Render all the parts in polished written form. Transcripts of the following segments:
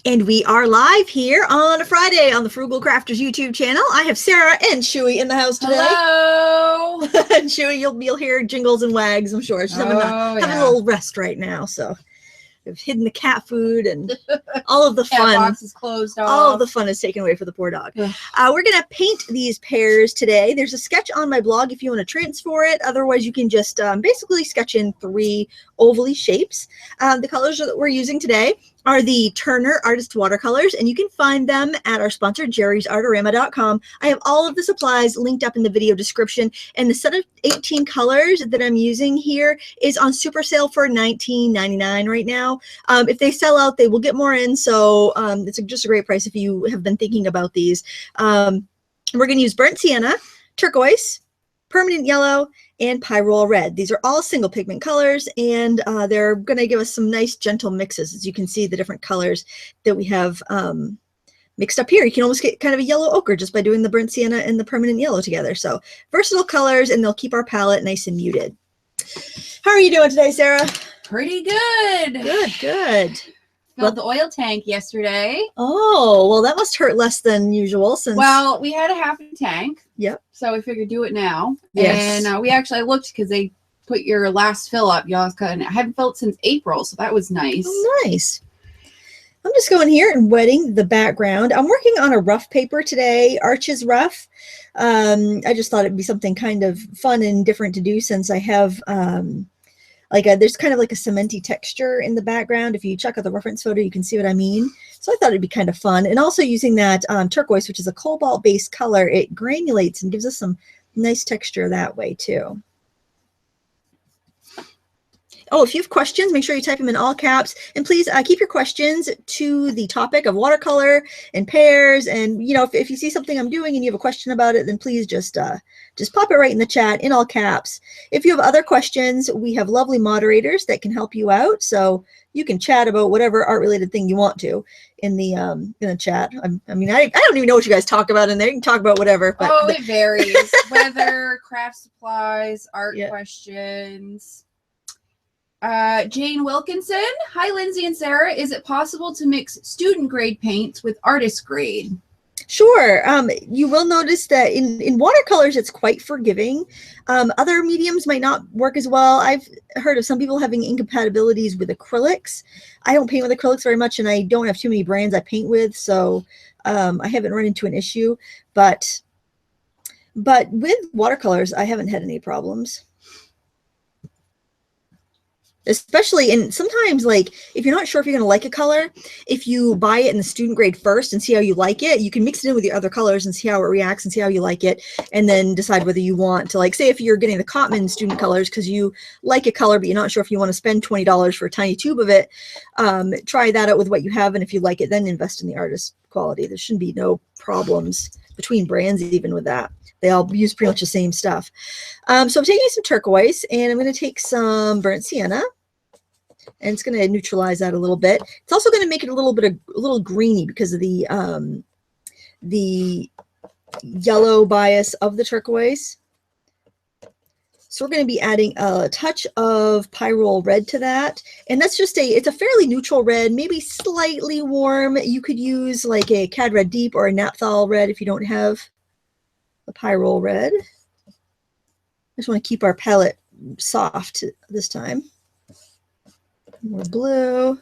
And we are live here on a Friday on the Frugal Crafters YouTube channel. I have Sarah and Shuey in the house today. Hello. And Shuey, you'll hear jingles and wags, I'm sure. She's having a little rest right now. So we've hidden the cat food and all of the fun. Cat box is closed off. All of the fun is taken away for the poor dog. We're going to paint these pears today. There's a sketch on my blog if you want to transfer it. Otherwise, you can just basically sketch in 3 ovally shapes. The colors that we're using today are the Turner Artist Watercolors, and you can find them at our sponsor, jerrysartorama.com. I have all of the supplies linked up in the video description, and the set of 18 colors that I'm using here is on super sale for $19.99 right now. If they sell out, they will get more in, so it's just a great price if you have been thinking about these. We're going to use burnt sienna, turquoise, permanent yellow, and pyrrole red. These are all single pigment colors, and they're going to give us some nice gentle mixes. As you can see, the different colors that we have mixed up here. You can almost get kind of a yellow ochre just by doing the burnt sienna and the permanent yellow together. So versatile colors, and they'll keep our palette nice and muted. How are you doing today, Sarah? Pretty good. Good. Filled the oil tank yesterday. Oh, well, that must hurt less than usual. Well, we had a half a tank. Yep. So we figured do it now. Yes. And we actually looked because they put your last fill up. Y'all, I haven't filled since April, so that was nice. Oh, nice. I'm just going here and wetting the background. I'm working on a rough paper today, Arches Rough. I just thought it'd be something kind of fun and different to do since I have there's kind of like a cementy texture in the background. If you check out the reference photo, you can see what I mean. So I thought it'd be kind of fun. And also using that turquoise, which is a cobalt-based color, it granulates and gives us some nice texture that way too. Oh, if you have questions, make sure you type them in all caps. And please keep your questions to the topic of watercolor and pears. And, you know, if you see something I'm doing and you have a question about it, then please just pop it right in the chat in all caps. If you have other questions, we have lovely moderators that can help you out. So you can chat about whatever art-related thing you want to in the chat. I mean, I don't even know what you guys talk about in there. You can talk about whatever. But it varies. Weather, craft supplies, art questions. Jane Wilkinson. Hi, Lindsay and Sarah. Is it possible to mix student grade paints with artist grade? Sure. You will notice that in watercolors, it's quite forgiving. Other mediums might not work as well. I've heard of some people having incompatibilities with acrylics. I don't paint with acrylics very much, and I don't have too many brands I paint with, so I haven't run into an issue. But with watercolors, I haven't had any problems. Especially, and sometimes, like, if you're not sure if you're going to like a color, if you buy it in the student grade first and see how you like it, you can mix it in with your other colors and see how it reacts and see how you like it, and then decide whether you want to, like, say if you're getting the Cotman student colors because you like a color but you're not sure if you want to spend $20 for a tiny tube of it, try that out with what you have, and if you like it, then invest in the artist quality. There shouldn't be no problems between brands even with that. They all use pretty much the same stuff. So I'm taking some turquoise, and I'm going to take some burnt sienna. And it's going to neutralize that a little bit. It's also going to make it a little greeny because of the yellow bias of the turquoise. So we're going to be adding a touch of pyrrole red to that. And that's just it's a fairly neutral red, maybe slightly warm. You could use like a Cad Red Deep or a Naphthol red if you don't have a pyrrole red. I just want to keep our palette soft this time. More blue.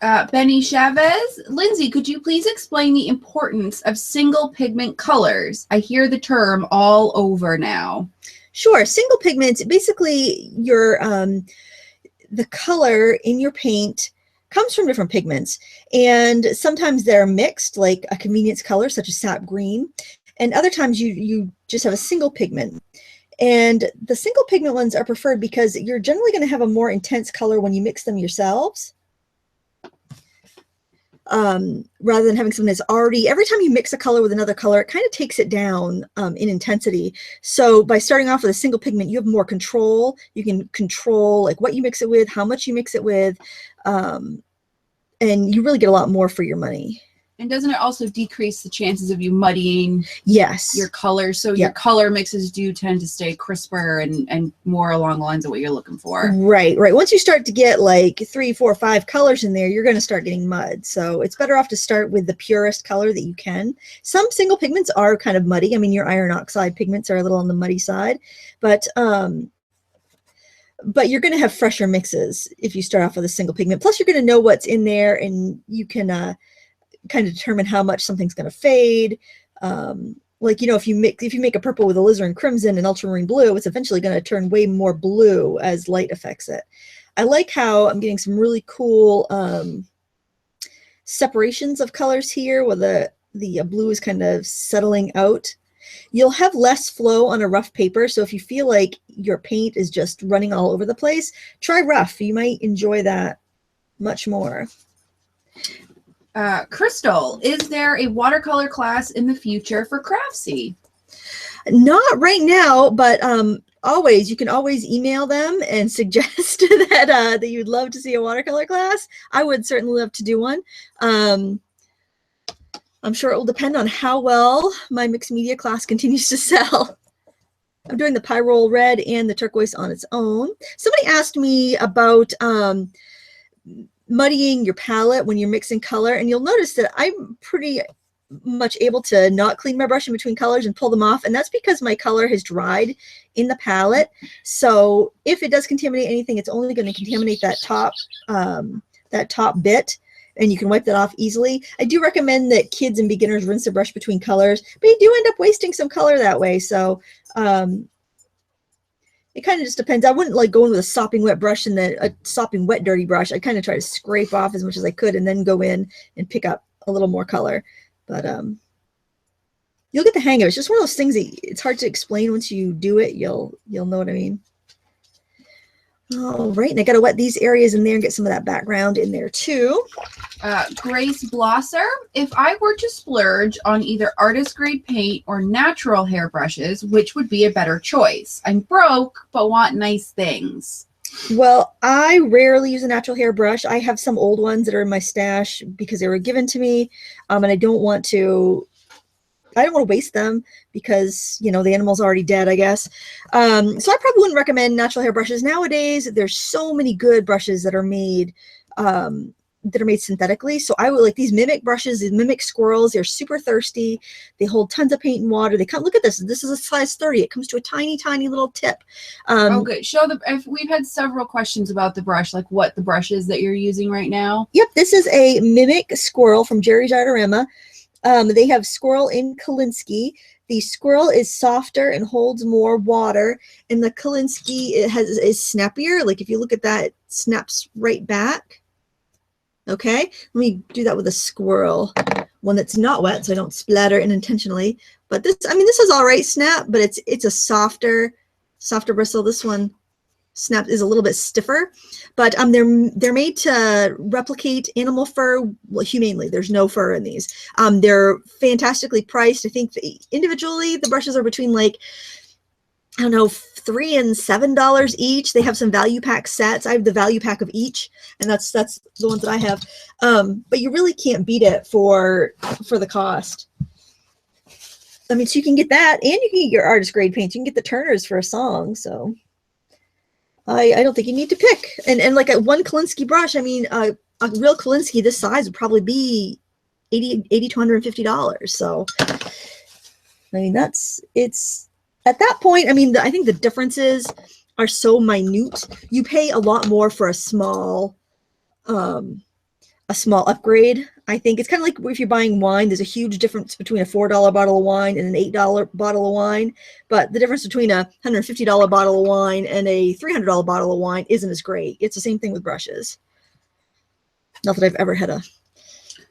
Benny Chavez. Lindsay, could you please explain the importance of single pigment colors? I hear the term all over now. Sure. Single pigments, basically your the color in your paint comes from different pigments, and sometimes they're mixed, like a convenience color such as sap green, and other times you just have a single pigment. And the single pigment ones are preferred because you're generally going to have a more intense color when you mix them yourselves, rather than having something that's already, every time you mix a color with another color, it kind of takes it down in intensity. So by starting off with a single pigment, you have more control. You can control like what you mix it with, how much you mix it with, and you really get a lot more for your money. And doesn't it also decrease the chances of you muddying your colors? So your color mixes do tend to stay crisper and more along the lines of what you're looking for. Right. Once you start to get like 3, 4, 5 colors in there, you're going to start getting mud. So it's better off to start with the purest color that you can. Some single pigments are kind of muddy. I mean, your iron oxide pigments are a little on the muddy side, but you're going to have fresher mixes if you start off with a single pigment. Plus, you're going to know what's in there, and you can kind of determine how much something's going to fade. Like, you know, if you make a purple with alizarin crimson and ultramarine blue, it's eventually going to turn way more blue as light affects it. I like how I'm getting some really cool separations of colors here where the blue is kind of settling out. You'll have less flow on a rough paper, so if you feel like your paint is just running all over the place, try rough. You might enjoy that much more. Crystal, is there a watercolor class in the future for Craftsy? Not right now, but you can always email them and suggest that you'd love to see a watercolor class. I would certainly love to do one. I'm sure it will depend on how well my mixed media class continues to sell. I'm doing the Pyrrole Red and the turquoise on its own. Somebody asked me about muddying your palette when you're mixing color, and you'll notice that I'm pretty much able to not clean my brush in between colors and pull them off, and that's because my color has dried in the palette. So if it does contaminate anything, it's only going to contaminate that top bit, and you can wipe that off easily. I do recommend that kids and beginners rinse their brush between colors, but you do end up wasting some color that way. So it kind of just depends. I wouldn't like go in with a sopping wet brush and then a sopping wet dirty brush. I kind of try to scrape off as much as I could and then go in and pick up a little more color. But you'll get the hang of it. It's just one of those things that it's hard to explain. Once you do it, you'll know what I mean. All right, and I got to wet these areas in there and get some of that background in there too. Grace Blosser, if I were to splurge on either artist grade paint or natural hair brushes, which would be a better choice? I'm broke, but want nice things. Well, I rarely use a natural hair brush. I have some old ones that are in my stash because they were given to me, and I don't want to waste them because, you know, the animal's already dead, I guess. So I probably wouldn't recommend natural hair brushes. Nowadays, there's so many good brushes that are made synthetically. So I would like these Mimic brushes, these Mimic squirrels. They're super thirsty. They hold tons of paint and water. They come, look at this. This is a size 30. It comes to a tiny, tiny little tip. Okay. If we've had several questions about the brush, like what the brush is that you're using right now. Yep. This is a Mimic squirrel from Jerry's Artarama. They have squirrel in Kolinsky. The squirrel is softer and holds more water, and the Kolinsky is snappier. Like if you look at that, it snaps right back. Okay, let me do that with a squirrel, one that's not wet, so I don't splatter unintentionally. But this is all right snap, but it's a softer bristle. This one snap is a little bit stiffer, but they're made to replicate animal fur humanely. There's no fur in these. They're fantastically priced. I think individually the brushes are between like, I don't know, $3 and $7 each. They have some value pack sets. I have the value pack of each, and that's the ones that I have. But you really can't beat it for the cost. I mean, so you can get that, and you can get your artist grade paints. You can get the Turners for a song. So I don't think you need to pick. And like a one Kolinsky brush, I mean, a real Kolinsky this size would probably be $80 to $150. So I mean, it's at that point. I mean, I think the differences are so minute. You pay a lot more for a small upgrade. I think it's kind of like if you're buying wine, there's a huge difference between a $4 bottle of wine and an $8 bottle of wine. But the difference between a $150 bottle of wine and a $300 bottle of wine isn't as great. It's the same thing with brushes. Not that I've ever had a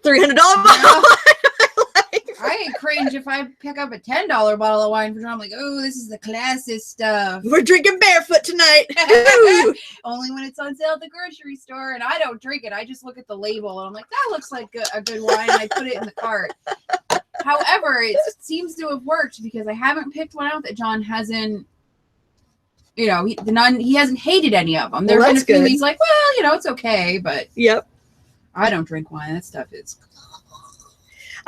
$300 bottle of wine. I get cringe if I pick up a $10 bottle of wine for I'm like, oh, this is the classy stuff. We're drinking barefoot tonight. Only when it's on sale at the grocery store, and I don't drink it. I just look at the label and I'm like, that looks like a good wine. And I put it in the cart. However, it seems to have worked because I haven't picked one out that John hasn't, he hasn't hated any of them. There have been a few he's like, well, it's okay, but yep. I don't drink wine. That stuff is.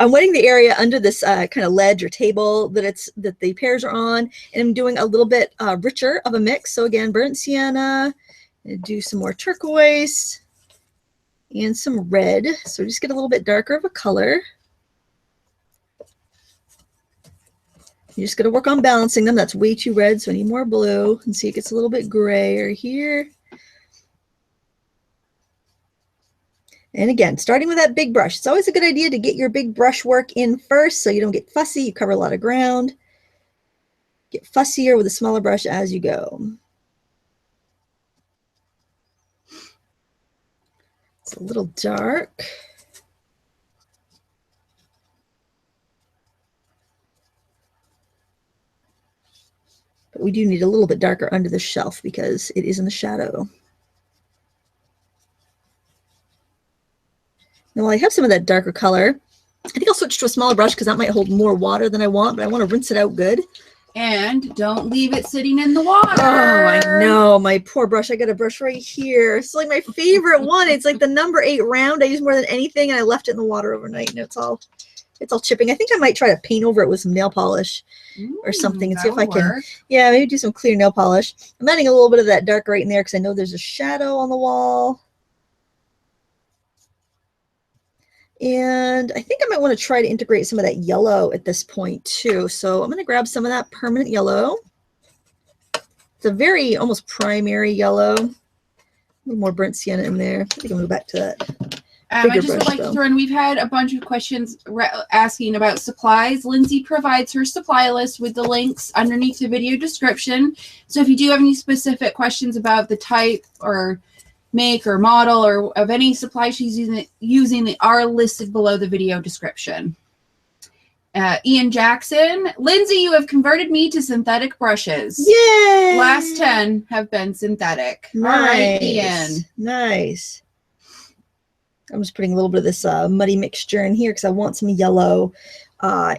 I'm wetting the area under this kind of ledge or table that the pears are on, and I'm doing a little bit richer of a mix. So again, burnt sienna, and do some more turquoise and some red. So just get a little bit darker of a color. You just got to work on balancing them. That's way too red, so I need more blue. And see, it gets a little bit grayer here. And again, starting with that big brush. It's always a good idea to get your big brush work in first so you don't get fussy. You cover a lot of ground. Get fussier with a smaller brush as you go. It's a little dark. But we do need a little bit darker under the shelf because it is in the shadow. Now, while I have some of that darker color, I think I'll switch to a smaller brush because that might hold more water than I want, but I want to rinse it out good. And don't leave it sitting in the water. Oh, I know. My poor brush. I got a brush right here. It's like my favorite one. It's like the number 8 round. I use more than anything, and I left it in the water overnight, and it's all chipping. I think I might try to paint over it with some nail polish or something and see if I can. Work. Yeah, maybe do some clear nail polish. I'm adding a little bit of that dark right in there because I know there's a shadow on the wall. And I think I might want to try to integrate some of that yellow at this point too. So I'm going to grab some of that permanent yellow. It's a very almost primary yellow. A little more burnt sienna in there. I think I'll move back to that. I just would like to throw in, we've had a bunch of questions asking about supplies. Lindsay provides her supply list with the links underneath the video description. So if you do have any specific questions about the type or make or model or of any supply she's using, they are listed below the video description. Ian Jackson, Lindsay, you have converted me to synthetic brushes. Yay! Last 10 have been synthetic. Nice. All right, Ian. Nice. I'm just putting a little bit of this muddy mixture in here because I want some yellow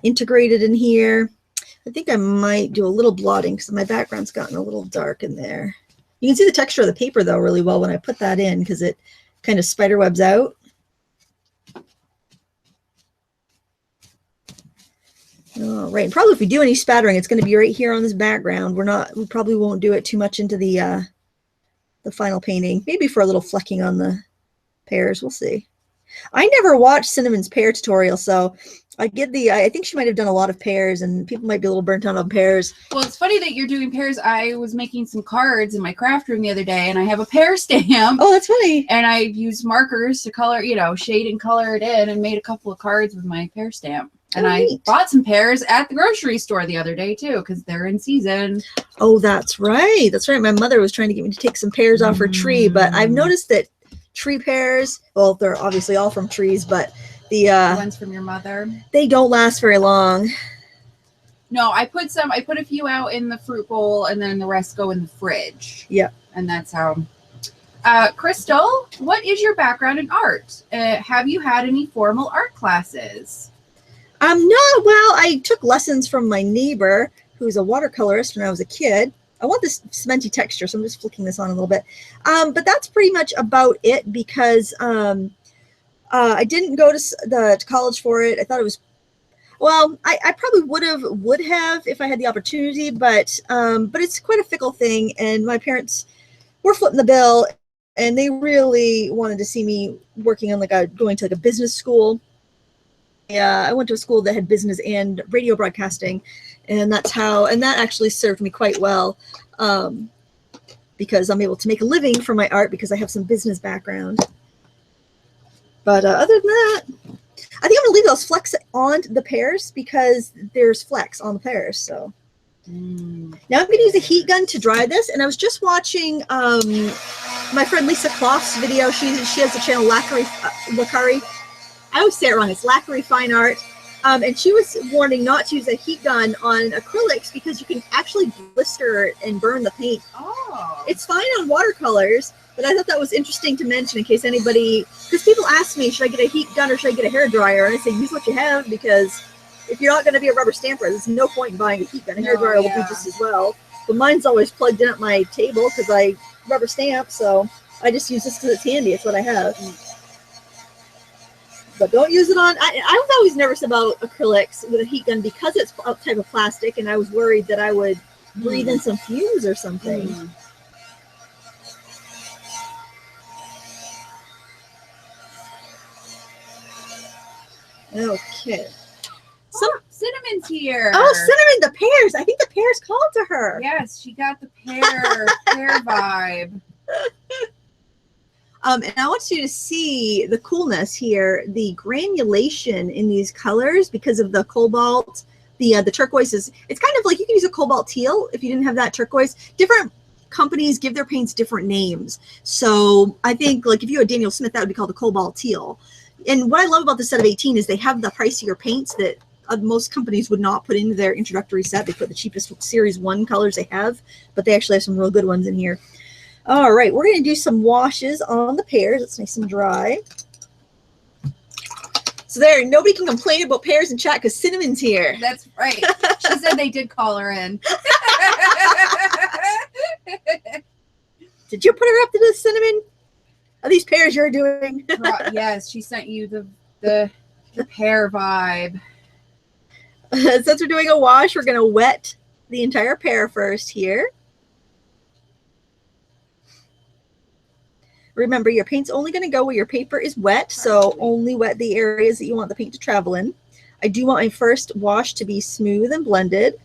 integrated in here. I think I might do a little blotting because my background's gotten a little dark in there. You can see the texture of the paper, though, really well when I put that in because it kind of spider webs out. All right, and probably if we do any spattering, it's going to be right here on this background. We probably won't do it too much into the final painting. Maybe for a little flecking on the pears. We'll see. I never watched Cinnamon's pear tutorial, so I think she might have done a lot of pears, and people might be a little burnt out on pears. Well, it's funny that you're doing pears. I was making some cards in my craft room the other day, and I have a pear stamp. Oh, that's funny. And I used markers to color, shade and color it in, and made a couple of cards with my pear stamp. And I bought some pears at the grocery store the other day, too, because they're in season. Oh, that's right. That's right. My mother was trying to get me to take some pears off her tree, but I've noticed that tree pears, well, they're obviously all from trees, but the ones from your mother, they don't last very long. No, I put a few out in the fruit bowl, and then the rest go in the fridge. Yeah. And that's how. Crystal, what is your background in art? Have you had any formal art classes? No, well, I took lessons from my neighbor who's a watercolorist when I was a kid. I want this cementy texture, so I'm just flicking this on a little bit. But that's pretty much about it because I didn't go to college for it. I thought it was, well, I probably would have if I had the opportunity, but it's quite a fickle thing. And my parents were footing the bill, and they really wanted to see me working on going to a business school. Yeah, I went to a school that had business and radio broadcasting, and that actually served me quite well because I'm able to make a living from my art because I have some business background. But other than that, I think I'm gonna leave those flecks on the pears because there's flecks on the pears. So now I'm gonna use a heat gun to dry this. And I was just watching my friend Lisa Clough's video. She has the channel Lacari. I always say it wrong. It's Lacari Fine Art. And she was warning not to use a heat gun on acrylics because you can actually blister and burn the paint. Oh. It's fine on watercolors, but I thought that was interesting to mention in case anybody, because people ask me, should I get a heat gun or should I get a hair dryer? And I say, use what you have, because if you're not going to be a rubber stamper, there's no point in buying a heat gun. A hair dryer will do just as well. But mine's always plugged in at my table because I rubber stamp, so I just use this because it's handy. It's what I have. But don't use it on. I was always nervous about acrylics with a heat gun because it's a type of plastic, and I was worried that I would breathe in some fumes or something. Okay. Cinnamon's here. Oh, Cinnamon, the pears. I think the pears called to her. Yes, she got the pear vibe. And I want you to see the coolness here, the granulation in these colors because of the cobalt, the turquoise is, it's kind of like you can use a cobalt teal if you didn't have that turquoise. Different companies give their paints different names. So I think like if you had Daniel Smith, that would be called a cobalt teal. And what I love about the set of 18 is they have the pricier paints that most companies would not put into their introductory set. They put the cheapest series 1 colors they have, but they actually have some real good ones in here. All right, we're going to do some washes on the pears. It's nice and dry. So there, nobody can complain about pears in chat because Cinnamon's here. That's right. She said they did call her in. Did you put her up to the Cinnamon? Are these pears you're doing? Yes, she sent you the pear vibe. Since we're doing a wash, we're going to wet the entire pear first here. Remember, your paint's only going to go where your paper is wet, so only wet the areas that you want the paint to travel in. I do want my first wash to be smooth and blended.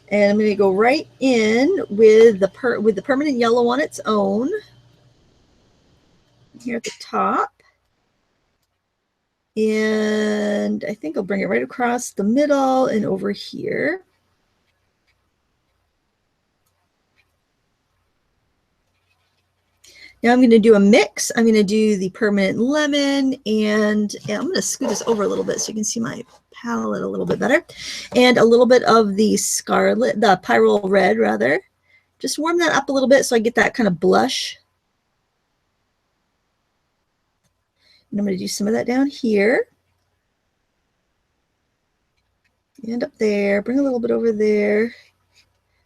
And I'm going to go right in with the permanent yellow on its own. Here at the top. And I think I'll bring it right across the middle and over here. Now I'm going to do a mix. I'm going to do the permanent lemon, and I'm going to scoot this over a little bit so you can see my palette a little bit better. And a little bit of the scarlet, the pyrrole red rather. Just warm that up a little bit so I get that kind of blush. And I'm going to do some of that down here. And up there. Bring a little bit over there.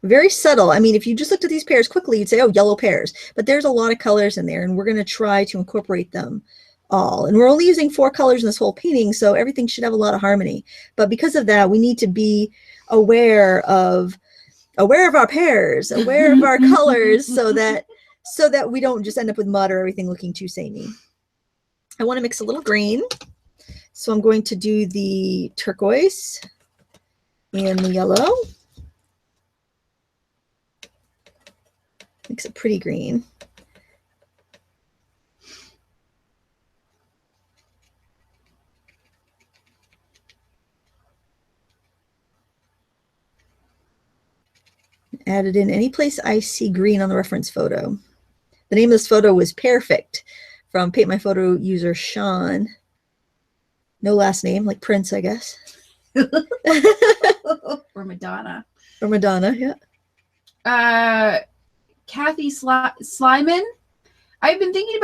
Very subtle. I mean, if you just looked at these pears quickly, you'd say, oh, yellow pears. But there's a lot of colors in there, and we're going to try to incorporate them all. And we're only using 4 colors in this whole painting, so everything should have a lot of harmony. But because of that, we need to be aware of our pears, aware of our colors, so that we don't just end up with mud or everything looking too samey. I want to mix a little green, so I'm going to do the turquoise and the yellow. Makes it pretty green. Add it in any place I see green on the reference photo. The name of this photo was Perfect from Paint My Photo user Sean. No last name, like Prince, I guess. Or Madonna. Or Madonna, yeah. Kathy Slyman. I've been thinking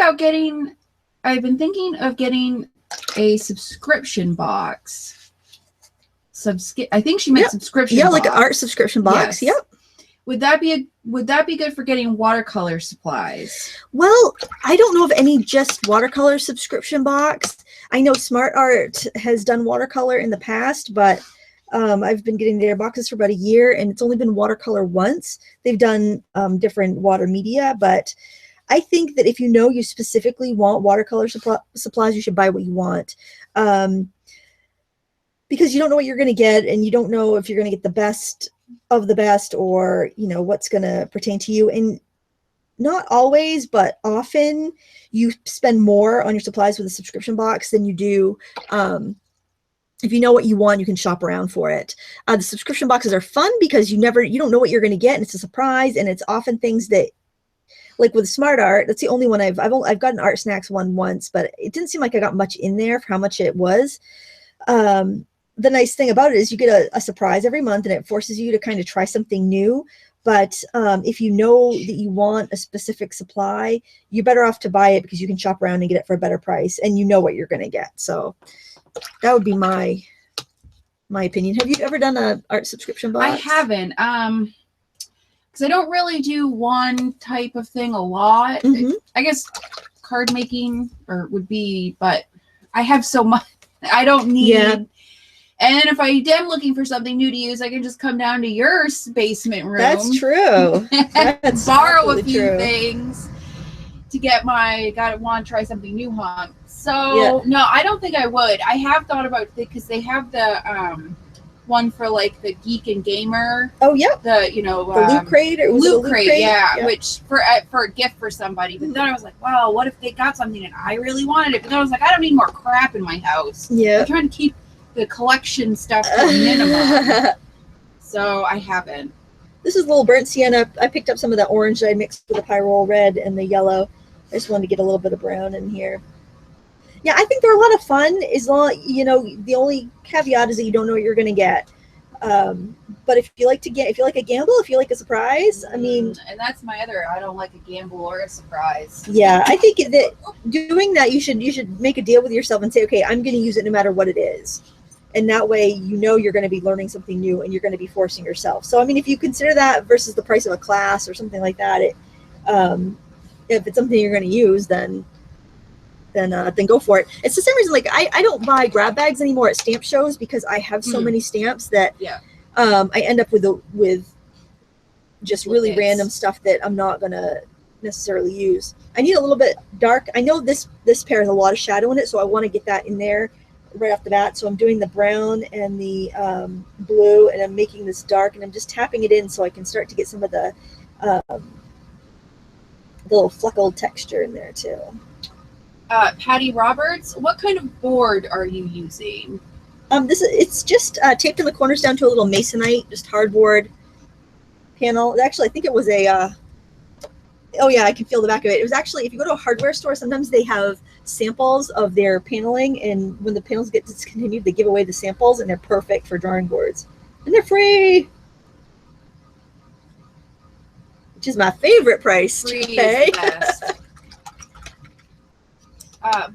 of getting a subscription box. I think she meant subscription box. Like an art subscription box. Yes. Yep. Would that be good for getting watercolor supplies? Well, I don't know of any just watercolor subscription box. I know Smart Art has done watercolor in the past, but I've been getting their boxes for about a year, and it's only been watercolor once. They've done different water media, but I think that if you know you specifically want watercolor supplies, you should buy what you want. Because you don't know what you're going to get, and you don't know if you're going to get the best of the best, or what's going to pertain to you. And not always, but often you spend more on your supplies with a subscription box than you do if you know what you want. You can shop around for it. The subscription boxes are fun because you don't know what you're going to get, and it's a surprise. And it's often things that, like with Smart Art, that's the only one I've gotten Art Snacks one once, but it didn't seem like I got much in there for how much it was. The nice thing about it is you get a surprise every month, and it forces you to kind of try something new. But if you know that you want a specific supply, you're better off to buy it because you can shop around and get it for a better price, and you know what you're going to get. So that would be my opinion. Have you ever done an art subscription box? I haven't. Because I don't really do one type of thing a lot. Mm-hmm. I guess card making or would be, but I have so much. I don't need. Yeah. And then if I am looking for something new to use, I can just come down to your basement room. That's true. That's borrow a few true. things to get my want to try something new hunt. So no, I don't think I would. I have thought about because they have the one for like the geek and gamer. Oh yeah. The the loot crate or was loot it crate, yeah, which for a gift for somebody. But then I was like, wow, what if they got something and I really wanted it? But then I was like, I don't need more crap in my house. Yeah. I'm trying to keep the collection stuff to a minimum. So I haven't. This is a little burnt sienna. I picked up some of that orange that I mixed with the pyrrole red and the yellow. I just wanted to get a little bit of brown in here. Yeah, I think they're a lot of fun. As long, the only caveat is that you don't know what you're going to get. But if you like a gamble, if you like a surprise, I mean, and that's my other. I don't like a gamble or a surprise. Yeah, I think that doing that, you should make a deal with yourself and say, okay, I'm going to use it no matter what it is. And that way, you're going to be learning something new and you're going to be forcing yourself. So, I mean, if you consider that versus the price of a class or something like that, if it's something you're going to use, then go for it. It's the same reason, like, I don't buy grab bags anymore at stamp shows because I have so many stamps that I end up with just really random stuff that I'm not going to necessarily use. I need a little bit dark. I know this pear has a lot of shadow in it, so I want to get that in there right off the bat. So I'm doing the brown and the blue, and I'm making this dark, and I'm just tapping it in so I can start to get some of the little fleckled texture in there too. Patty Roberts, what kind of board are you using? It's just taped in the corners down to a little masonite, just hardboard panel. Actually, I think it was a oh yeah, I can feel the back of it. It was actually, if you go to a hardware store, sometimes they have samples of their paneling, and when the panels get discontinued, they give away the samples, and they're perfect for drawing boards. And they're free, which is my favorite price. Free is the best.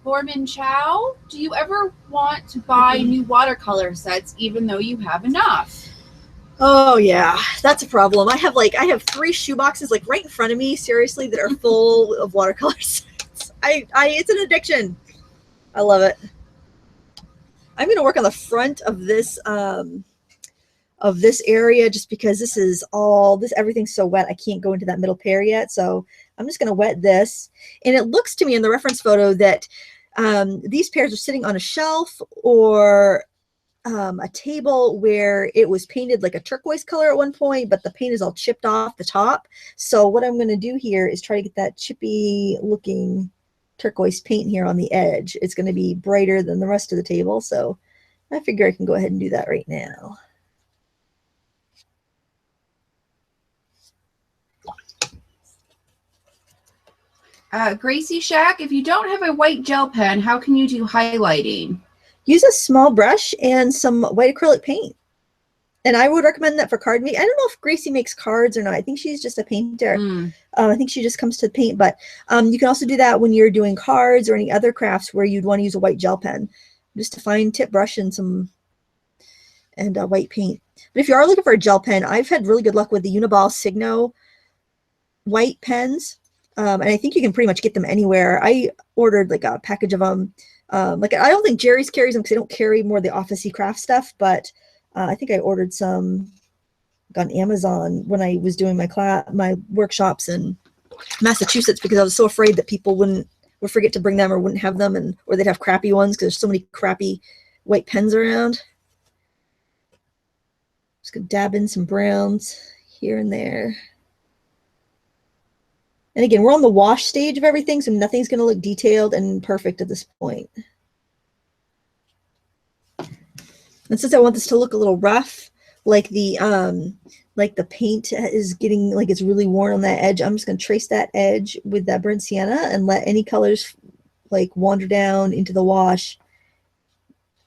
Borman Chow, do you ever want to buy new watercolor sets even though you have enough? Oh yeah, that's a problem. I have 3 shoe boxes like right in front of me, seriously, that are full of watercolor sets. It's an addiction. I love it. I'm going to work on the front of this area just because everything's so wet. I can't go into that middle pair yet, so I'm just going to wet this. And it looks to me in the reference photo that these pears are sitting on a shelf or a table where it was painted like a turquoise color at one point, but the paint is all chipped off the top. So what I'm going to do here is try to get that chippy looking turquoise paint here on the edge. It's going to be brighter than the rest of the table, so I figure I can go ahead and do that right now. Gracie Shack, if you don't have a white gel pen, how can you do highlighting? Use a small brush and some white acrylic paint. And I would recommend that for card making. I don't know if Gracie makes cards or not. I think she's just a painter. I think she just comes to paint. But you can also do that when you're doing cards or any other crafts where you'd want to use a white gel pen. Just a fine tip brush and white paint. But if you are looking for a gel pen, I've had really good luck with the Uniball Signo white pens. And I think you can pretty much get them anywhere. I ordered like a package of them. I don't think Jerry's carries them because they don't carry more of the office-y craft stuff, but I think I ordered some on Amazon when I was doing my workshops in Massachusetts because I was so afraid that people would forget to bring them or wouldn't have them, or they'd have crappy ones because there's so many crappy white pens around. Just gonna dab in some browns here and there. And again, we're on the wash stage of everything, so nothing's going to look detailed and perfect at this point. And since I want this to look a little rough, like the paint is getting, like it's really worn on that edge, I'm just going to trace that edge with that burnt sienna and let any colors like wander down into the wash,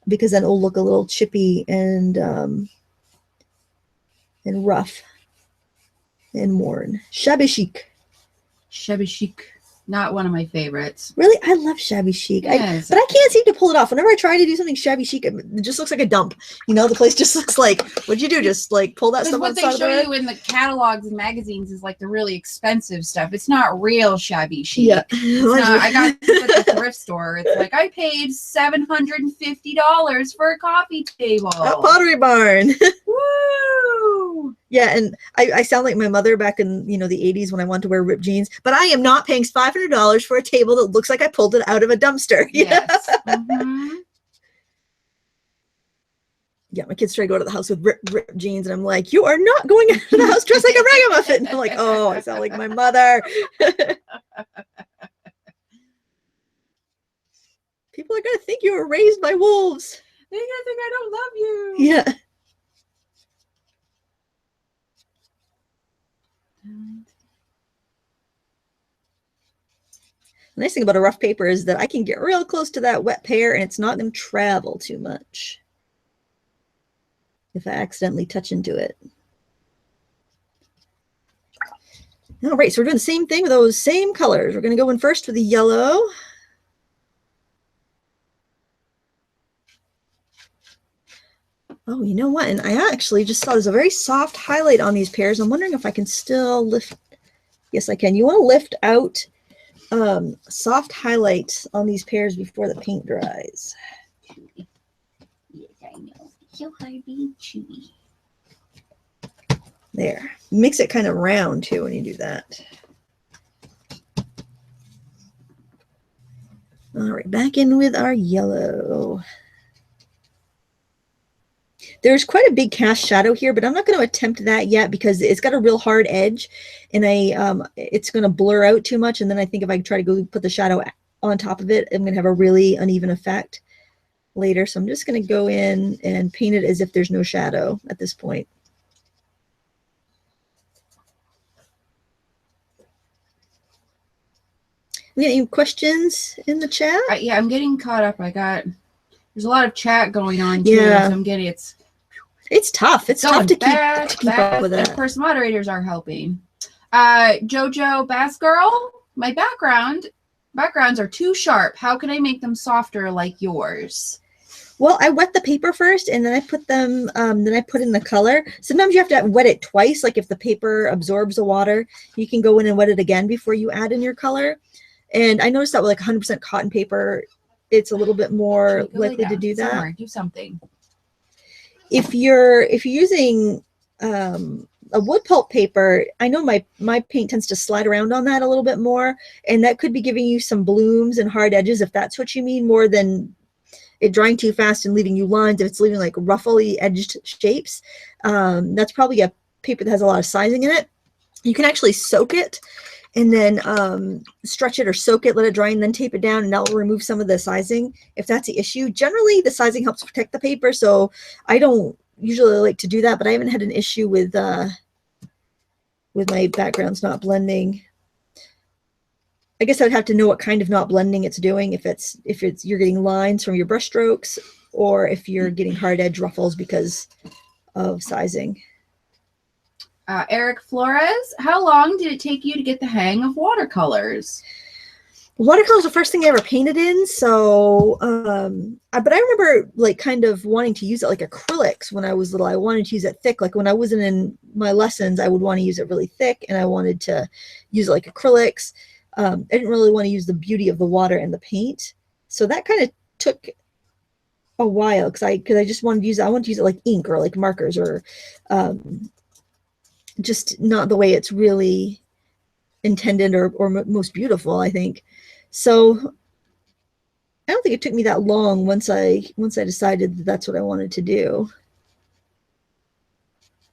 because then it'll look a little chippy and rough and worn. Shabby chic. Shabby chic. Not one of my favorites. Really? I love shabby chic. Yes. But I can't seem to pull it off. Whenever I try to do something shabby chic, it just looks like a dump. You know, the place just looks like, what'd you do? Just like pull that stuff on the side of the road? What they show you in the catalogs and magazines is like the really expensive stuff. It's not real shabby chic. Yeah. I got this at the thrift store. It's like I paid $750 for a coffee table. At Pottery Barn. Woo! Yeah, and I sound like my mother back in, you know, the 80s when I wanted to wear ripped jeans, but I am not paying $500 for a table that looks like I pulled it out of a dumpster. Yes. Mm-hmm. Yeah, my kids try to go to the house with ripped jeans, and I'm like, you are not going out of the house dressed like a ragamuffin. And I'm like, oh, I sound like my mother. People are going to think you were raised by wolves. They're going to think I don't love you. Yeah. The nice thing about a rough paper is that I can get real close to that wet pear and it's not going to travel too much if I accidentally touch into it. All right, so we're doing the same thing with those same colors. We're going to go in first with the yellow. Oh, you know what? And I actually just saw there's a very soft highlight on these pears. I'm wondering if I can still lift. Yes, I can. You want to lift out soft highlights on these pears before the paint dries. Yes, I know. So hard being chewy. There. Makes it kind of round too when you do that. All right, back in with our yellow. There's quite a big cast shadow here, but I'm not going to attempt that yet because it's got a real hard edge, and it's going to blur out too much. And then I think if I try to go put the shadow on top of it, I'm going to have a really uneven effect later. So I'm just going to go in and paint it as if there's no shadow at this point. We got any questions in the chat? Yeah, I'm getting caught up. There's a lot of chat going on too. Yeah. So It's tough. It's tough to keep up with that. Of course, moderators are helping. Jojo Bass Girl, my backgrounds are too sharp. How can I make them softer like yours? Well, I wet the paper first, and then I put them. Then I put in the color. Sometimes you have to wet it twice. Like if the paper absorbs the water, you can go in and wet it again before you add in your color. And I noticed that with like 100% cotton paper, it's a little bit more likely to do that. Somewhere. Do something. If you're using a wood pulp paper, I know my paint tends to slide around on that a little bit more, and that could be giving you some blooms and hard edges if that's what you mean, more than it drying too fast and leaving you lines. If it's leaving like ruffly edged shapes, that's probably a paper that has a lot of sizing in it. You can actually soak it and then stretch it or soak it, let it dry, and then tape it down, and that will remove some of the sizing if that's the issue. Generally, the sizing helps protect the paper, so I don't usually like to do that, but I haven't had an issue with my backgrounds not blending. I guess I'd have to know what kind of not blending it's doing, if you're getting lines from your brush strokes, or if you're getting hard edge ruffles because of sizing. Eric Flores, how long did it take you to get the hang of watercolors? Watercolor was the first thing I ever painted in, so but I remember like kind of wanting to use it like acrylics when I was little. I wanted to use it thick. Like when I wasn't in my lessons, I would want to use it really thick, and I wanted to use it like acrylics. I didn't really want to use the beauty of the water and the paint, so that kind of took a while because I just wanted to use it. I wanted to use it like ink or like markers, or just not the way it's really intended or most beautiful, I think. So I don't think it took me that long once I decided that that's what I wanted to do,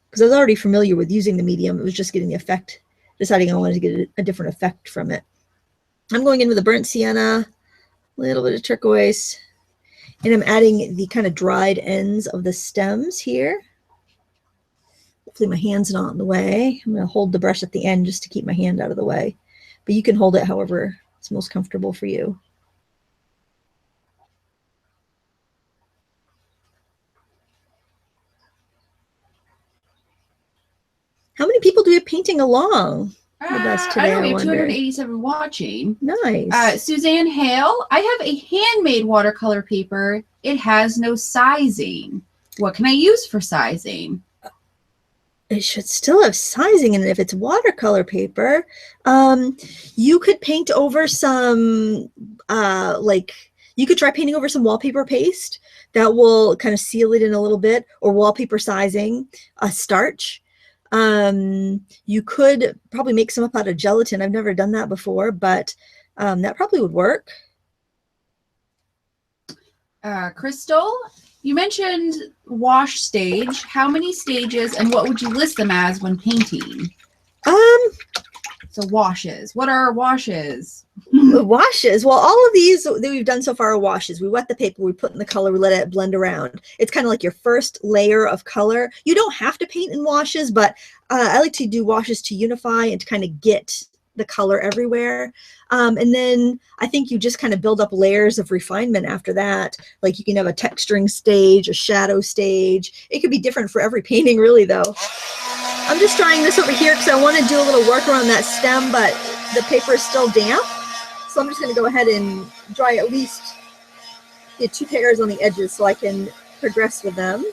because I was already familiar with using the medium. It was just getting the effect, deciding I wanted to get a different effect from it. I'm going in with a burnt sienna, a little bit of turquoise, and I'm adding the kind of dried ends of the stems here. Hopefully my hand's not in the way. I'm going to hold the brush at the end just to keep my hand out of the way, but you can hold it however it's most comfortable for you. How many people do we have painting along? with us today, I know we have wonder? 287 watching. Nice. Suzanne Hale, I have a handmade watercolor paper. It has no sizing. What can I use for sizing? It should still have sizing in it if it's watercolor paper. You could paint over some, you could try painting over some wallpaper paste that will kind of seal it in a little bit, or wallpaper sizing, starch. You could probably make some up out of gelatin. I've never done that before, but that probably would work. Crystal, you mentioned wash stage. How many stages, and what would you list them as when painting? So washes. What are washes? Washes. Well, all of these that we've done so far are washes. We wet the paper, we put in the color, we let it blend around. It's kind of like your first layer of color. You don't have to paint in washes, but I like to do washes to unify and to kind of get the color everywhere. And then I think you just kind of build up layers of refinement after that. Like you can have a texturing stage, a shadow stage. It could be different for every painting, really, though. I'm just trying this over here because I want to do a little work around that stem, but the paper is still damp. So I'm just going to go ahead and dry at least the 2 pairs on the edges so I can progress with them.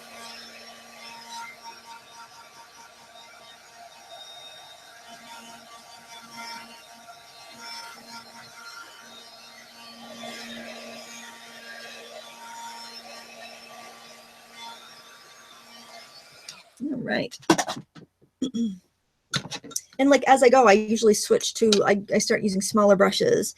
All right. And like as I go, I usually switch to, I start using smaller brushes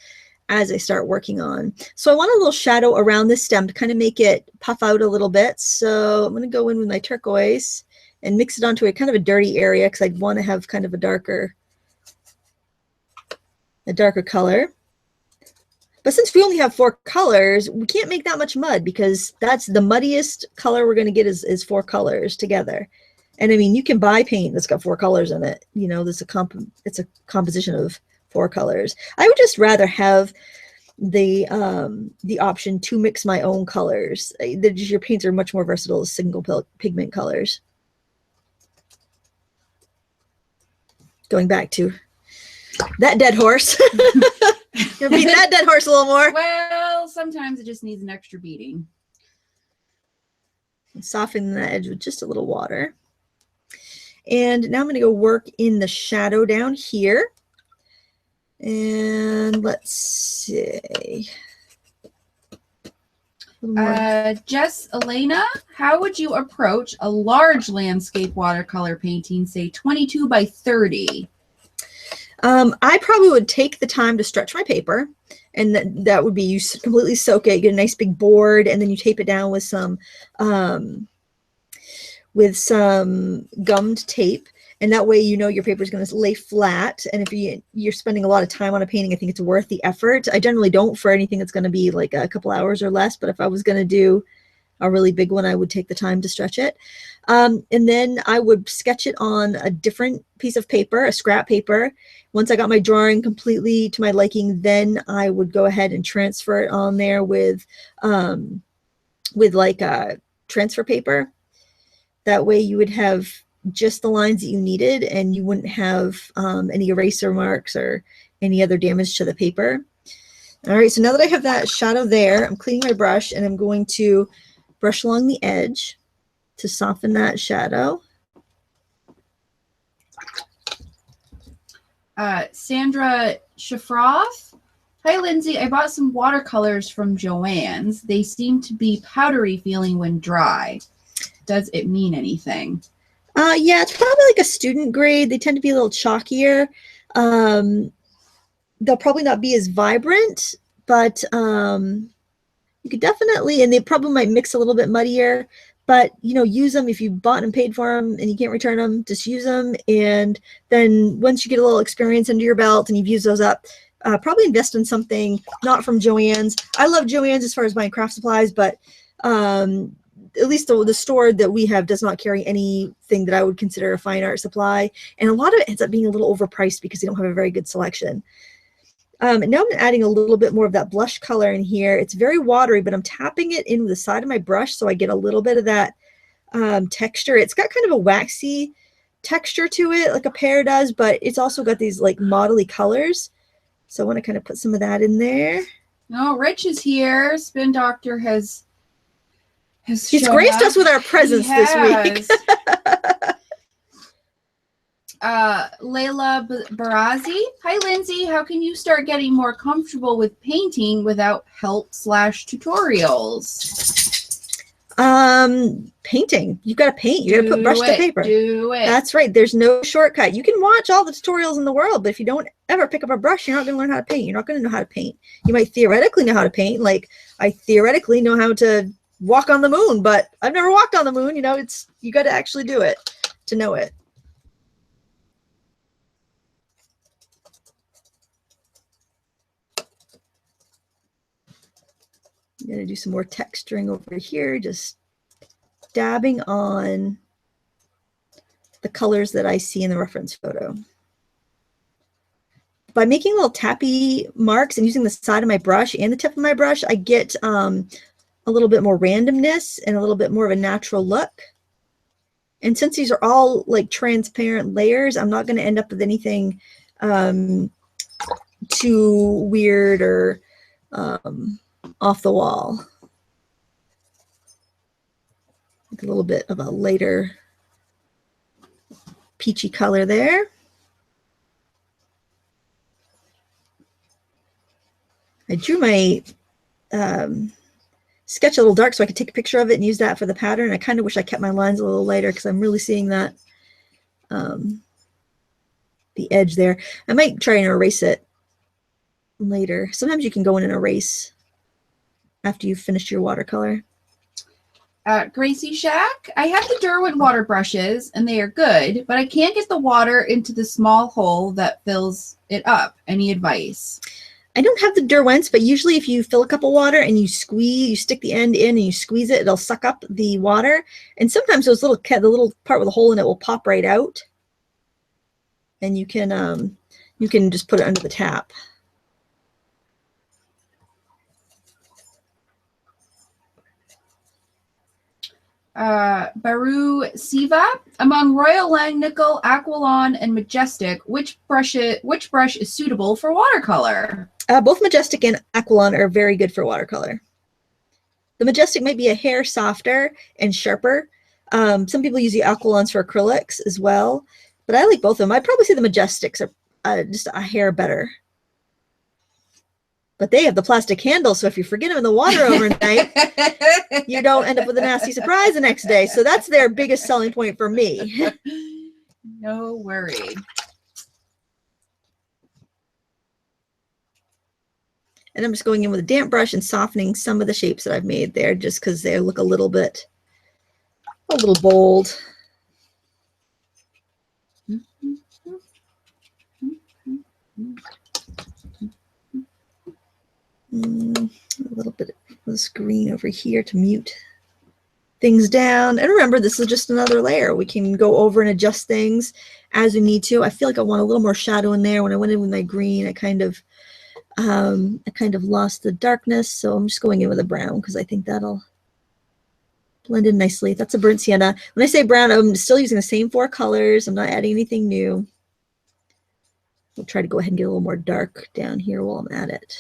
as I start working on. So I want a little shadow around the stem to kind of make it puff out a little bit. So I'm going to go in with my turquoise and mix it onto a kind of a dirty area because I'd want to have kind of a darker color. But since we only have 4 colors, we can't make that much mud because that's the muddiest color we're going to get is 4 colors together. And I mean, you can buy paint that's got 4 colors in it. You know, it's a composition of 4 colors. I would just rather have the option to mix my own colors. Your paints are much more versatile as single pigment colors. Going back to that dead horse. Gonna beat that dead horse a little more. Well, sometimes it just needs an extra beating. Soften the edge with just a little water. And now I'm going to go work in the shadow down here. And let's see. Jess Elena, how would you approach a large landscape watercolor painting, say 22 by 30? I probably would take the time to stretch my paper, and that would be you completely soak it, get a nice big board, and then you tape it down with some gummed tape, and that way you know your paper is going to lay flat. And if you're spending a lot of time on a painting, I think it's worth the effort. I generally don't for anything that's going to be like a couple hours or less, but if I was going to do a really big one, I would take the time to stretch it. And then I would sketch it on a different piece of paper, a scrap paper. Once I got my drawing completely to my liking, then I would go ahead and transfer it on there with like a transfer paper. That way you would have just the lines that you needed, and you wouldn't have any eraser marks or any other damage to the paper. All right, so now that I have that shadow there, I'm cleaning my brush, and I'm going to brush along the edge to soften that shadow. Sandra Shafroff. Hi, Lindsay. I bought some watercolors from Joann's. They seem to be powdery feeling when dry. Does it mean anything? Yeah, it's probably like a student grade. They tend to be a little chalkier. They'll probably not be as vibrant, but you could definitely, and they probably might mix a little bit muddier, but use them. If you bought and paid for them and you can't return them, just use them. And then once you get a little experience under your belt and you've used those up, probably invest in something not from Joann's. I love Joann's as far as buying craft supplies, but at least the store that we have does not carry anything that I would consider a fine art supply. And a lot of it ends up being a little overpriced because they don't have a very good selection. And now I'm adding a little bit more of that blush color in here. It's very watery, but I'm tapping it in with the side of my brush so I get a little bit of that texture. It's got kind of a waxy texture to it like a pear does, but it's also got these like modelly colors. So I want to kind of put some of that in there. Oh, Rich is here. Spin Doctor has He's graced us with our presence this week. Layla Barazi. Hi, Lindsay. How can you start getting more comfortable with painting without help/tutorials? Painting. You've got to paint. You got to put brush to paper. Do it. That's right. There's no shortcut. You can watch all the tutorials in the world, but if you don't ever pick up a brush, you're not going to learn how to paint. You're not going to know how to paint. You might theoretically know how to paint. Like I theoretically know how to walk on the moon, but I've never walked on the moon. You know, you got to actually do it to know it. I'm going to do some more texturing over here, just dabbing on the colors that I see in the reference photo. By making little tappy marks and using the side of my brush and the tip of my brush, I get a little bit more randomness and a little bit more of a natural look. And since these are all like transparent layers, I'm not going to end up with anything too weird or off the wall. Like a little bit of a lighter peachy color there. I drew my sketch a little dark so I could take a picture of it and use that for the pattern. I kind of wish I kept my lines a little lighter because I'm really seeing that the edge there. I might try and erase it later. Sometimes you can go in and erase after you've finished your watercolor. Gracie Shack, I have the Derwent water brushes and they are good, but I can't get the water into the small hole that fills it up. Any advice? I don't have the Derwents, but usually if you fill a cup of water and you squeeze, you stick the end in and you squeeze it, it'll suck up the water. And sometimes those the little part with a hole in it will pop right out. And you can just put it under the tap. Baru Siva, among Royal Langnickel, Aquilon, and Majestic, which brush is suitable for watercolor? Both Majestic and Aquilon are very good for watercolor. The Majestic might be a hair softer and sharper. Some people use the Aquilons for acrylics as well, but I like both of them. I'd probably say the Majestics are just a hair better. But they have the plastic handle, so if you forget them in the water overnight, you don't end up with a nasty surprise the next day. So that's their biggest selling point for me. No worry. And I'm just going in with a damp brush and softening some of the shapes that I've made there just because they look a little bold. A little bit of this green over here to mute things down. And remember, this is just another layer. We can go over and adjust things as we need to. I feel like I want a little more shadow in there. When I went in with my green, I kind of lost the darkness. So I'm just going in with a brown because I think that'll blend in nicely. That's a burnt sienna. When I say brown, I'm still using the same 4 colors. I'm not adding anything new. We'll try to go ahead and get a little more dark down here while I'm at it.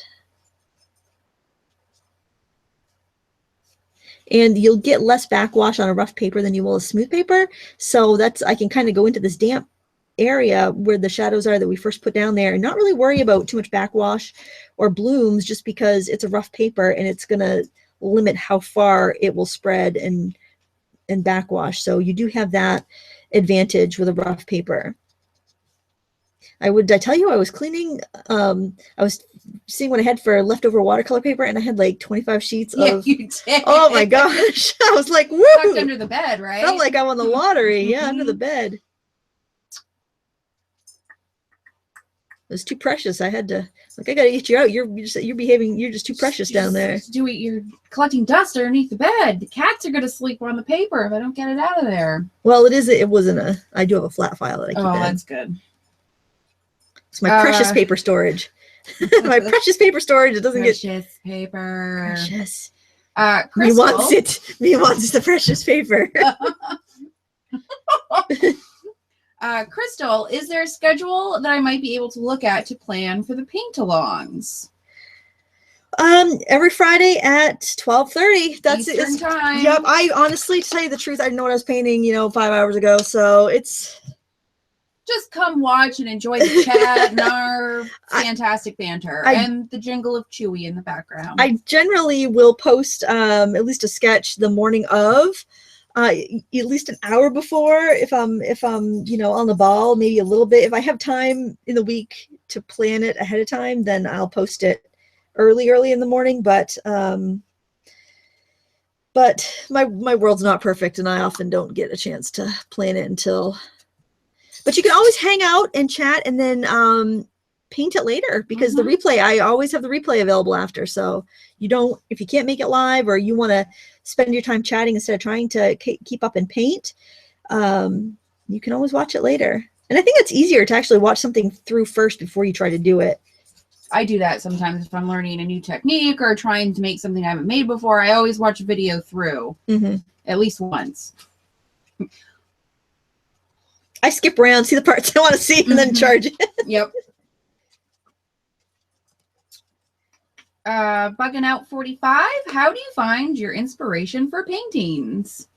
And you'll get less backwash on a rough paper than you will a smooth paper. So I can kind of go into this damp area where the shadows are that we first put down there and not really worry about too much backwash or blooms just because it's a rough paper and it's going to limit how far it will spread and backwash. So you do have that advantage with a rough paper. I tell you, I was cleaning, I was seeing what I had for leftover watercolor paper, and I had like 25 sheets of, you did. Oh my gosh. I was like, woo! Tucked under the bed, right? Felt like I won the lottery. Yeah, under the bed. It was too precious. I had to, like, I got to get you out. You're just too precious down there. You're collecting dust underneath the bed. The cats are going to sleep on the paper if I don't get it out of there. Well, I do have a flat file that I keep in. Oh, that's good. It's my precious paper storage. My precious paper storage. It doesn't get precious paper. Precious. Crystal. Me wants the precious paper. Crystal, is there a schedule that I might be able to look at to plan for the paint-alongs? Every Friday at 12:30. That's Eastern time. Yep. I honestly, to tell you the truth, I didn't know what I was painting, 5 hours ago. So it's just come watch and enjoy the chat and our fantastic banter and the jingle of Chewy in the background. I generally will post at least a sketch the morning of, at least an hour before, if I'm on the ball, maybe a little bit. If I have time in the week to plan it ahead of time, then I'll post it early in the morning. But my world's not perfect, and I often don't get a chance to plan it until. But you can always hang out and chat, and then paint it later, because the replay, I always have the replay available after. So if you can't make it live, or you want to spend your time chatting instead of trying to keep up and paint, you can always watch it later. And I think it's easier to actually watch something through first before you try to do it. I do that sometimes if I'm learning a new technique or trying to make something I haven't made before. I always watch a video through at least once. I skip around, see the parts I want to see, and then charge it. Yep. Bugging out 45. How do you find your inspiration for paintings?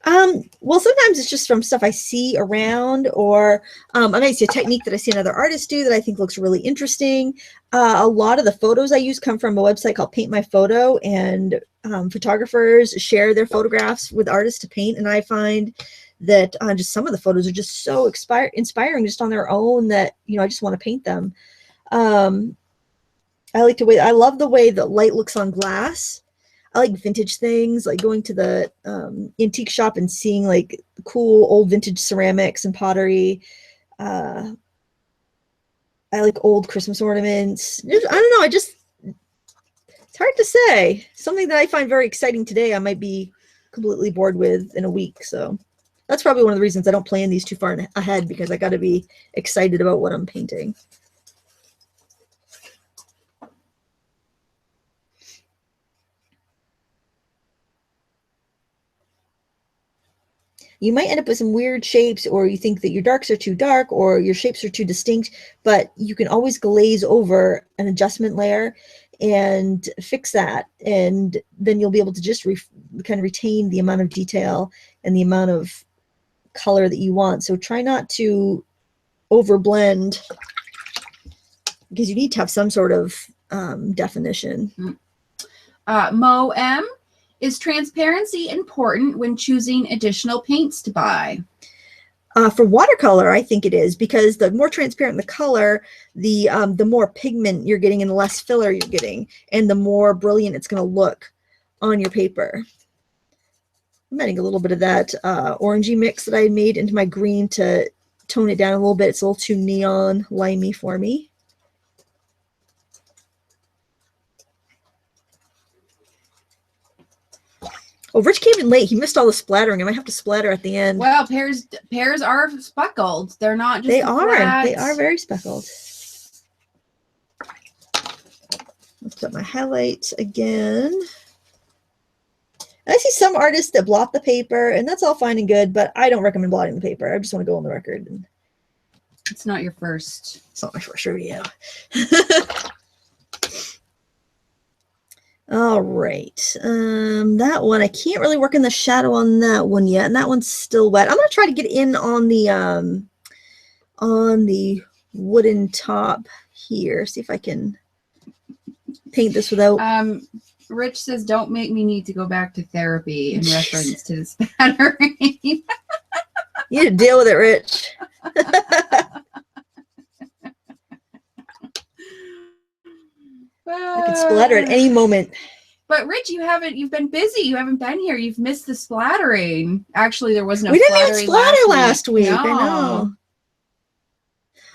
Well, sometimes it's just from stuff I see around, or I might see a technique that I see another artist do that I think looks really interesting. A lot of the photos I use come from a website called Paint My Photo, and photographers share their photographs with artists to paint, and I find that just some of the photos are just so inspiring just on their own that I just want to paint them. I love the way that light looks on glass. I like vintage things, like going to the antique shop and seeing like cool old vintage ceramics and pottery. I like old Christmas ornaments. I don't know. It's hard to say. Something that I find very exciting today, I might be completely bored with in a week. So that's probably one of the reasons I don't plan these too far ahead, because I got to be excited about what I'm painting. You might end up with some weird shapes, or you think that your darks are too dark or your shapes are too distinct, but you can always glaze over an adjustment layer and fix that. And then you'll be able to just kind of retain the amount of detail and the amount of color that you want. So try not to overblend, because you need to have some sort of definition. Mo M. Is transparency important when choosing additional paints to buy? For watercolor, I think it is, because the more transparent the color, the more pigment you're getting and the less filler you're getting, and the more brilliant it's going to look on your paper. I'm adding a little bit of that orangey mix that I made into my green to tone it down a little bit. It's a little too neon limey for me. Oh, Rich came in late. He missed all the splattering. I might have to splatter at the end. Well, pears are speckled. They're not just They are very speckled. Let's put my highlights again. I see some artists that blot the paper, and that's all fine and good, but I don't recommend blotting the paper. I just want to go on the record. It's not your first. It's not my first rodeo. All right. That one, I can't really work in the shadow on that one yet, and that one's still wet. I'm going to try to get in on the wooden top here. See if I can paint this without. Rich says, "Don't make me need to go back to therapy," in reference to the spattering. You need to deal with it, Rich. I can splatter at any moment. But Rich, you've been busy. You haven't been here. You've missed the splattering. Actually, there was no splattering. We didn't even splatter last week. No. I know.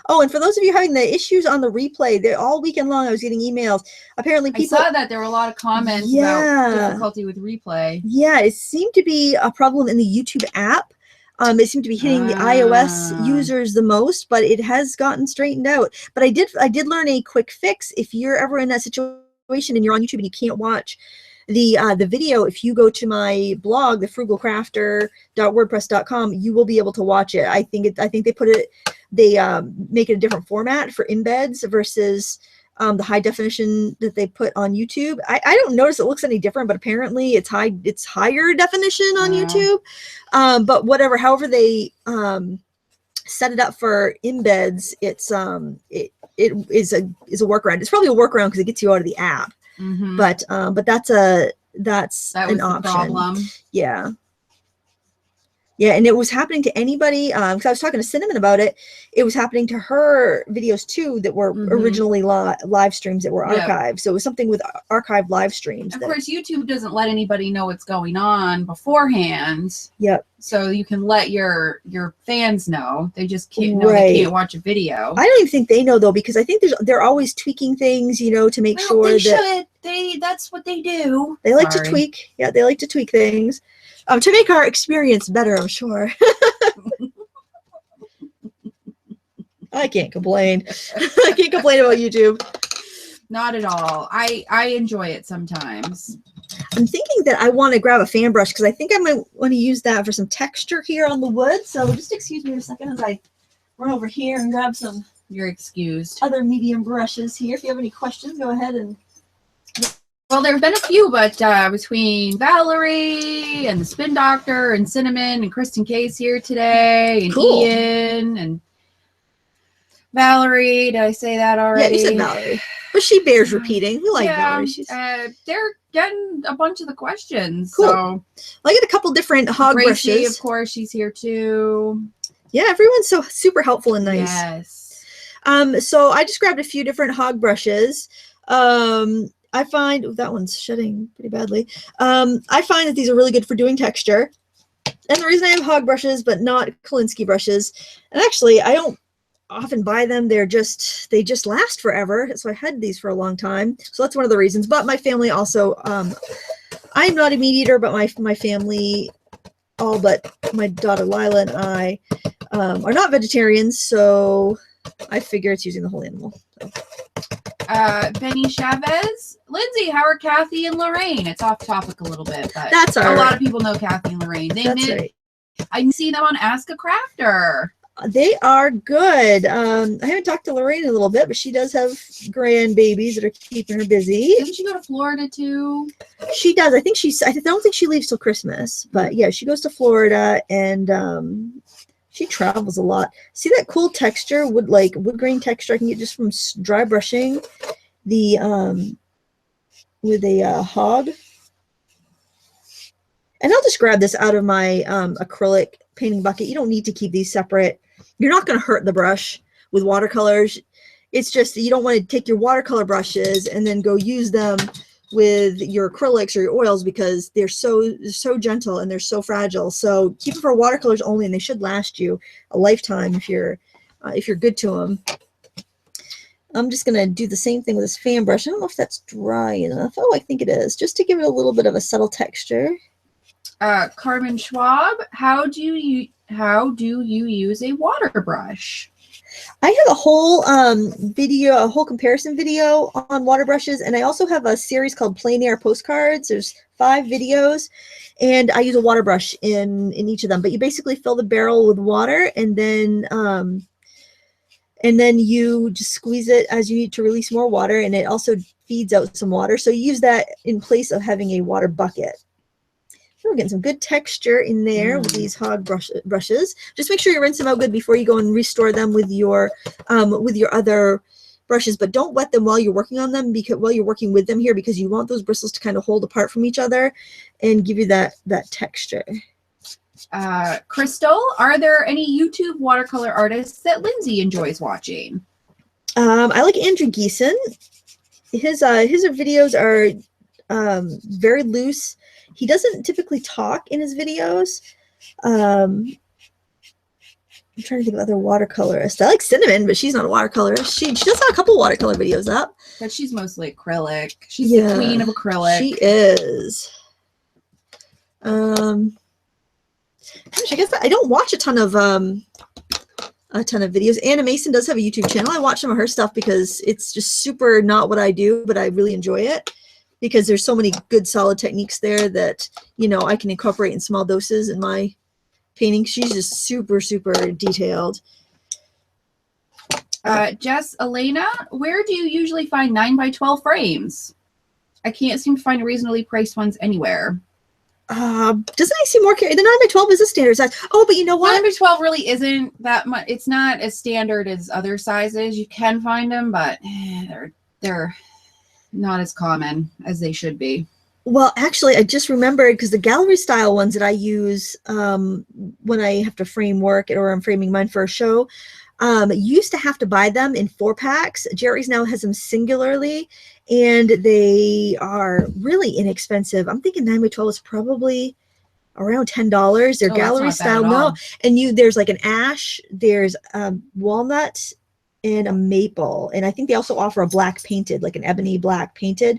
Oh, and for those of you having the issues on the replay, all weekend long I was getting emails. Apparently people... I saw that. There were a lot of comments about difficulty with replay. Yeah, it seemed to be a problem in the YouTube app. It seemed to be hitting the iOS users the most, but it has gotten straightened out. But I did learn a quick fix. If you're ever in that situation and you're on YouTube and you can't watch the video, if you go to my blog, thefrugalcrafter.wordpress.com, you will be able to watch it. I think they make it a different format for embeds versus the high definition that they put on YouTube. I don't notice it looks any different, but apparently it's higher definition on YouTube. But whatever, however they set it up for embeds, it is a workaround. It's probably a workaround because it gets you out of the app. But that's an option. Problem. Yeah. Yeah, and it was happening to anybody, because I was talking to Cinnamon about it. It was happening to her videos too that were originally live streams that were archived. So it was something with archived live streams. Of course, YouTube doesn't let anybody know what's going on beforehand. Yep. So you can let your fans know. They just can't know they can't watch a video. I don't even think they know though, because I think they're always tweaking things, to make sure that that's what they do. They like to tweak. Yeah, they like to tweak things. To make our experience better, I'm sure. I can't complain. I can't complain about YouTube. Not at all. I enjoy it sometimes. I'm thinking that I want to grab a fan brush because I think I might want to use that for some texture here on the wood. So just excuse me a second as I run over here and grab some. You're excused. Other medium brushes here. If you have any questions, go ahead and. Well, there have been a few, but between Valerie and the Spin Doctor and Cinnamon and Kristen Case here today and Ian and Valerie. Did I say that already? Yeah, you said Valerie. But she bears repeating. We like Valerie. They're getting a bunch of the questions. Cool. So I get a couple different hog Gracie, brushes. Of course, she's here too. Yeah, everyone's so super helpful and nice. Yes. So I just grabbed a few different hog brushes. I find that one's shedding pretty badly. I find that these are really good for doing texture. And the reason I have hog brushes, but not Kolinsky brushes, and actually I don't often buy them. They just last forever. So I had these for a long time. So that's one of the reasons. But my family also, I'm not a meat eater, but my family, all but my daughter Lila and I, are not vegetarians. So I figure it's using the whole animal. So. Benny Chavez. Lindsay, how are Kathy and Lorraine? It's off topic a little bit, but that's all right. A lot of people know Kathy and Lorraine. Right. I see them on Ask a Crafter. They are good. I haven't talked to Lorraine in a little bit, but she does have grandbabies that are keeping her busy. Doesn't she go to Florida too? She does. I don't think she leaves till Christmas, but yeah, she goes to Florida and she travels a lot. See that cool texture, wood grain texture I can get just from dry brushing the with a hog. And I'll just grab this out of my acrylic painting bucket. You don't need to keep these separate. You're not going to hurt the brush with watercolors. It's just that you don't want to take your watercolor brushes and then go use them with your acrylics or your oils because they're so gentle and they're so fragile. So keep them for watercolors only, and they should last you a lifetime if you're good to them. I'm just going to do the same thing with this fan brush. I don't know if that's dry enough. Oh, I think it is, just to give it a little bit of a subtle texture. Carmen Schwab, how do you use a water brush? I have a whole a whole comparison video on water brushes, and I also have a series called Plein Air Postcards. There's 5 videos, and I use a water brush in each of them. But you basically fill the barrel with water, and then you just squeeze it as you need to release more water, and it also feeds out some water. So you use that in place of having a water bucket. We're getting some good texture in there with these hog brushes. Just make sure you rinse them out good before you go and restore them with your other brushes. But don't wet them while you're working on them, while you're working with them here, because you want those bristles to kind of hold apart from each other and give you that texture. Crystal, are there any YouTube watercolor artists that Lindsay enjoys watching? I like Andrew Geeson. His videos are very loose. He doesn't typically talk in his videos. I'm trying to think of other watercolorists. I like Cinnamon, but she's not a watercolorist. She does have a couple watercolor videos up. But she's mostly acrylic. She's the queen of acrylic. She is. Gosh, I guess I don't watch a ton of videos. Anna Mason does have a YouTube channel. I watch some of her stuff because it's just super not what I do, but I really enjoy it. because there's so many good solid techniques there that, you know, I can incorporate in small doses in my painting. She's just super, super detailed. Jess Elena, where do you usually find 9x12 frames? I can't seem to find reasonably priced ones anywhere. Doesn't I see more? The 9x12 is a standard size. Oh, but you know what? 9x12 really isn't that much. It's not as standard as other sizes. You can find them, but they're not as common as they should be. Well, actually, I just remembered, because the gallery style ones that I use when I have to frame work or I'm framing mine for a show, used to have to buy them in 4-packs. Jerry's now has them singularly, and they are really inexpensive. I'm thinking 9x12 is probably around $10. They're gallery style. No, and there's like an ash, there's walnut, and a maple, and I think they also offer a black painted, like an ebony black painted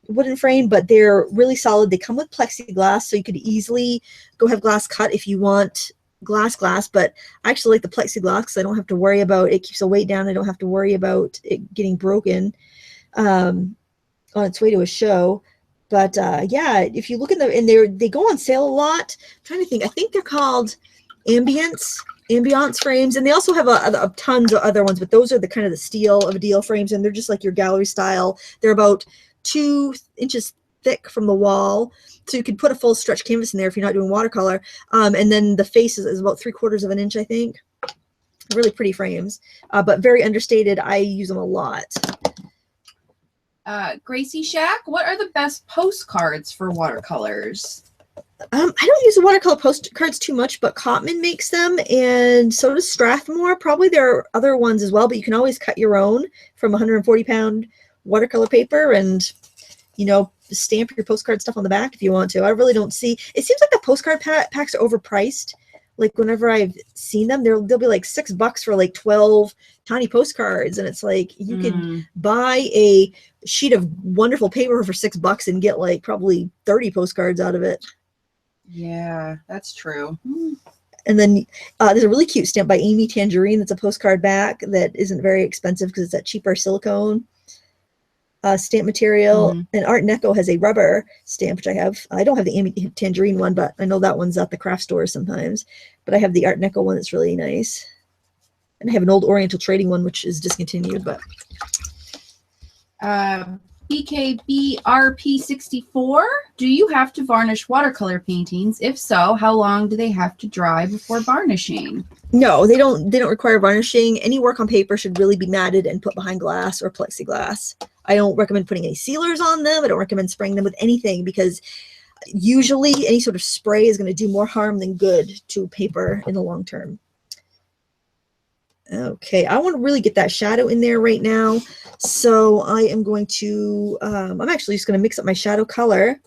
wooden frame, but they're really solid. They come with plexiglass, so you could easily go have glass cut if you want glass, but I actually like the plexiglass because I don't have to worry about it. Keeps the weight down. I don't have to worry about it getting broken on its way to a show. But yeah, if you look in they go on sale a lot. I'm trying to think. I think they're called ambiance frames, and they also have tons of other ones, but those are the kind of the steel of a deal frames, and they're just like your gallery style. They're about 2 inches thick from the wall, so you could put a full stretch canvas in there if you're not doing watercolor. And then the face is about 3/4 of an inch, I think. Really pretty frames, but very understated. I use them a lot. Gracie Shack, what are the best postcards for watercolors? I don't use the watercolor postcards too much, but Cotman makes them, and so does Strathmore. Probably there are other ones as well, but you can always cut your own from 140-pound watercolor paper and, you know, stamp your postcard stuff on the back if you want to. I really don't see, it seems like the postcard packs are overpriced. Like whenever I've seen them, they'll be like $6 for like 12 tiny postcards, and it's like you could buy a sheet of wonderful paper for $6 and get like probably 30 postcards out of it. Yeah, that's true. And then there's a really cute stamp by Amy Tangerine that's a postcard back that isn't very expensive because it's that cheaper silicone stamp material. And Art Deco has a rubber stamp, which I have. I don't have the Amy Tangerine one, but I know that one's at the craft store sometimes. But I have the Art Deco one that's really nice. And I have an old Oriental Trading one, which is discontinued. But BKBRP64, do you have to varnish watercolor paintings? If so, how long do they have to dry before varnishing? No, they don't require varnishing. Any work on paper should really be matted and put behind glass or plexiglass. I don't recommend putting any sealers on them. I don't recommend spraying them with anything, because usually any sort of spray is going to do more harm than good to paper in the long term. Okay, I want to really get that shadow in there right now. So I am going to, I'm actually just going to mix up my shadow color.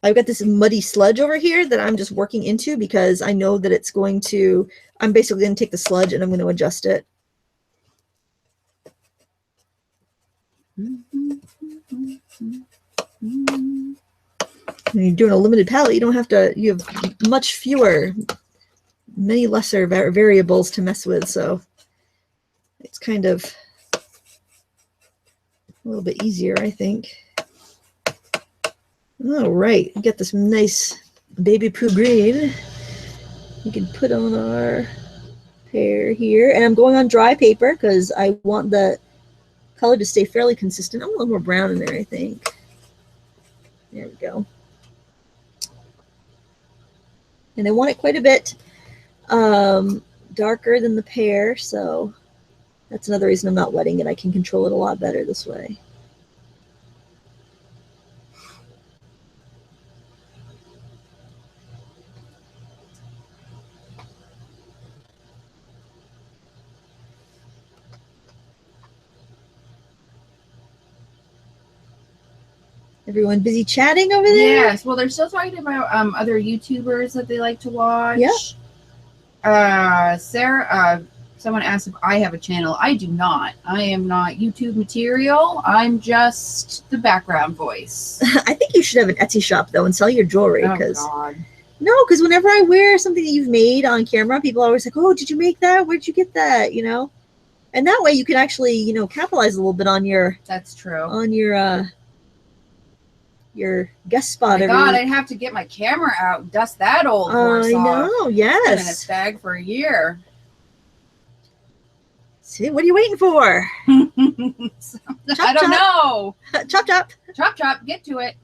I've got this muddy sludge over here that I'm just working into because I know that it's going to, I'm basically going to take the sludge and I'm going to adjust it. When you're doing a limited palette, you don't have to, you have much fewer, many lesser variables to mess with, so it's kind of a little bit easier, I think. All right, we got this nice baby poo green we can put on our pear here, and I'm going on dry paper because I want the color to stay fairly consistent. I'm a little more brown in there, I think. There we go. And I want it quite a bit darker than the pear, so that's another reason I'm not wetting it. I can control it a lot better this way. Everyone busy chatting over there? Yes. Well, they're still talking about other YouTubers that they like to watch. Yeah. Sarah, someone asked if I have a channel. I do not. I am not YouTube material. I'm just the background voice. I think you should have an Etsy shop though and sell your jewelry. Oh God. No, because whenever I wear something that you've made on camera, people are always like, "Oh, did you make that? Where'd you get that?" You know. And that way you can actually, you know, capitalize a little bit on your That's true. On your guest spot. Oh my God, I'd have to get my camera out and dust that old horse off. I know, yes. It's been in its bag for a year. See, what are you waiting for? I don't know. Chop, chop. Chop, chop. Get to it.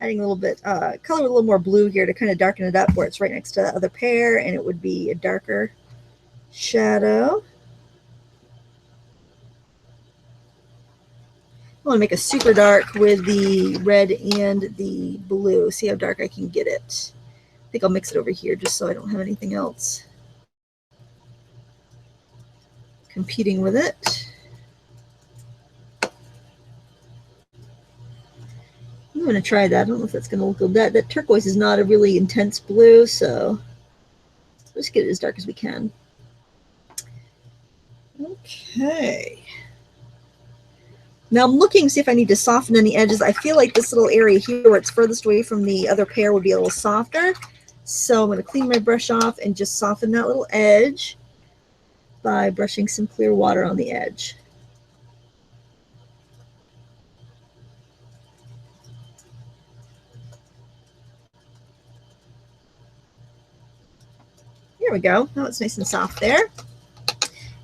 Adding a little bit, color with a little more blue here to kind of darken it up where it's right next to the other pear, and it would be a darker shadow. I want to make a super dark with the red and the blue. See how dark I can get it. I think I'll mix it over here just so I don't have anything else competing with it. I'm going to try that. I don't know if that's going to look good. That turquoise is not a really intense blue, so let's get it as dark as we can. Okay. Now I'm looking to see if I need to soften any edges. I feel like this little area here where it's furthest away from the other pear would be a little softer. So I'm going to clean my brush off and just soften that little edge by brushing some clear water on the edge. There we go. Now it's nice and soft there.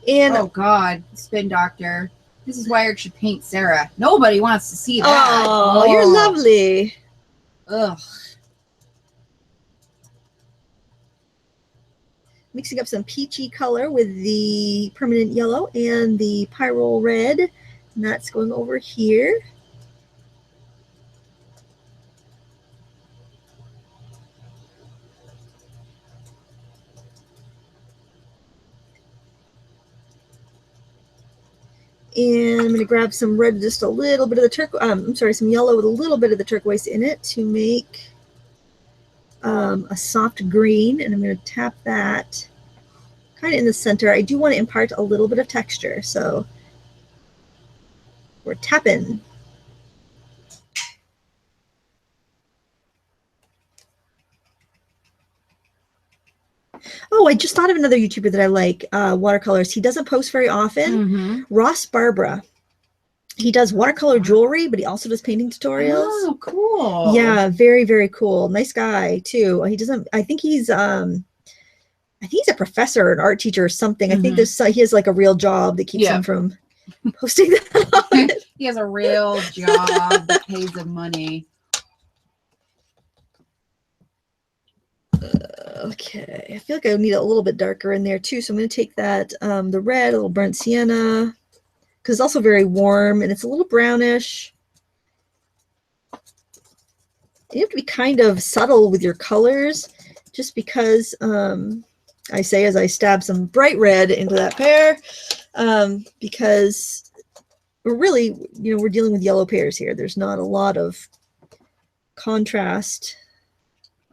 And oh God, spin doctor. This is why I should paint Sarah. Nobody wants to see that. Oh, you're lovely. Ugh. Mixing up some peachy color with the permanent yellow and the pyrrole red. And that's going over here. And I'm going to grab some red, just a little bit of the turquoise, I'm sorry, some yellow with a little bit of the turquoise in it to make a soft green. And I'm going to tap that kind of in the center. I do want to impart a little bit of texture, so we're tapping. Oh, I just thought of another YouTuber that I like, watercolors. He doesn't post very often. Ross Barbara. He does watercolor jewelry, but he also does painting tutorials. Oh, cool. Yeah, very, very cool. Nice guy too. He doesn't, I think he's a professor, an art teacher or something. I think he has like a real job that keeps him from posting that. He has a real job that pays him money. Okay, I feel like I need a little bit darker in there too. So I'm going to take that, the red, a little burnt sienna, because it's also very warm and it's a little brownish. You have to be kind of subtle with your colors, just because I say as I stab some bright red into that pear, because we're really, you know, we're dealing with yellow pears here. There's not a lot of contrast.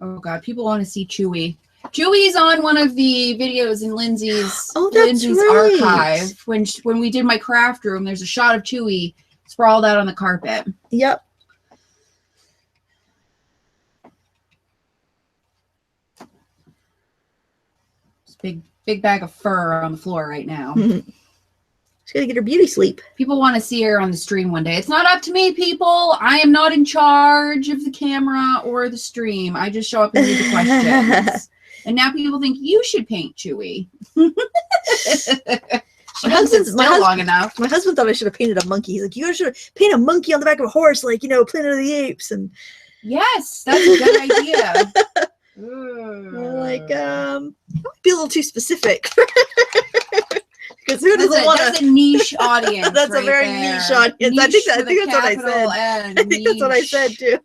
Oh God, people want to see Chewy. Chewy's on one of the videos in Lindsay's archive. When we did my craft room, there's a shot of Chewy sprawled out on the carpet. Yep. It's a big bag of fur on the floor right now. She's got to get her beauty sleep. People want to see her on the stream one day. It's not up to me, people. I am not in charge of the camera or the stream. I just show up and read the questions. And now people think you should paint Chewy. My husband long enough. My husband thought I should have painted a monkey. He's like, you should paint a monkey on the back of a horse, like, you know, Planet of the Apes. And yes, that's a good idea. We're like, might be a little too specific. Because who doesn't want that's a niche audience? That's right a very there. Niche audience. Niche I think that's what I said. I think that's what I said too.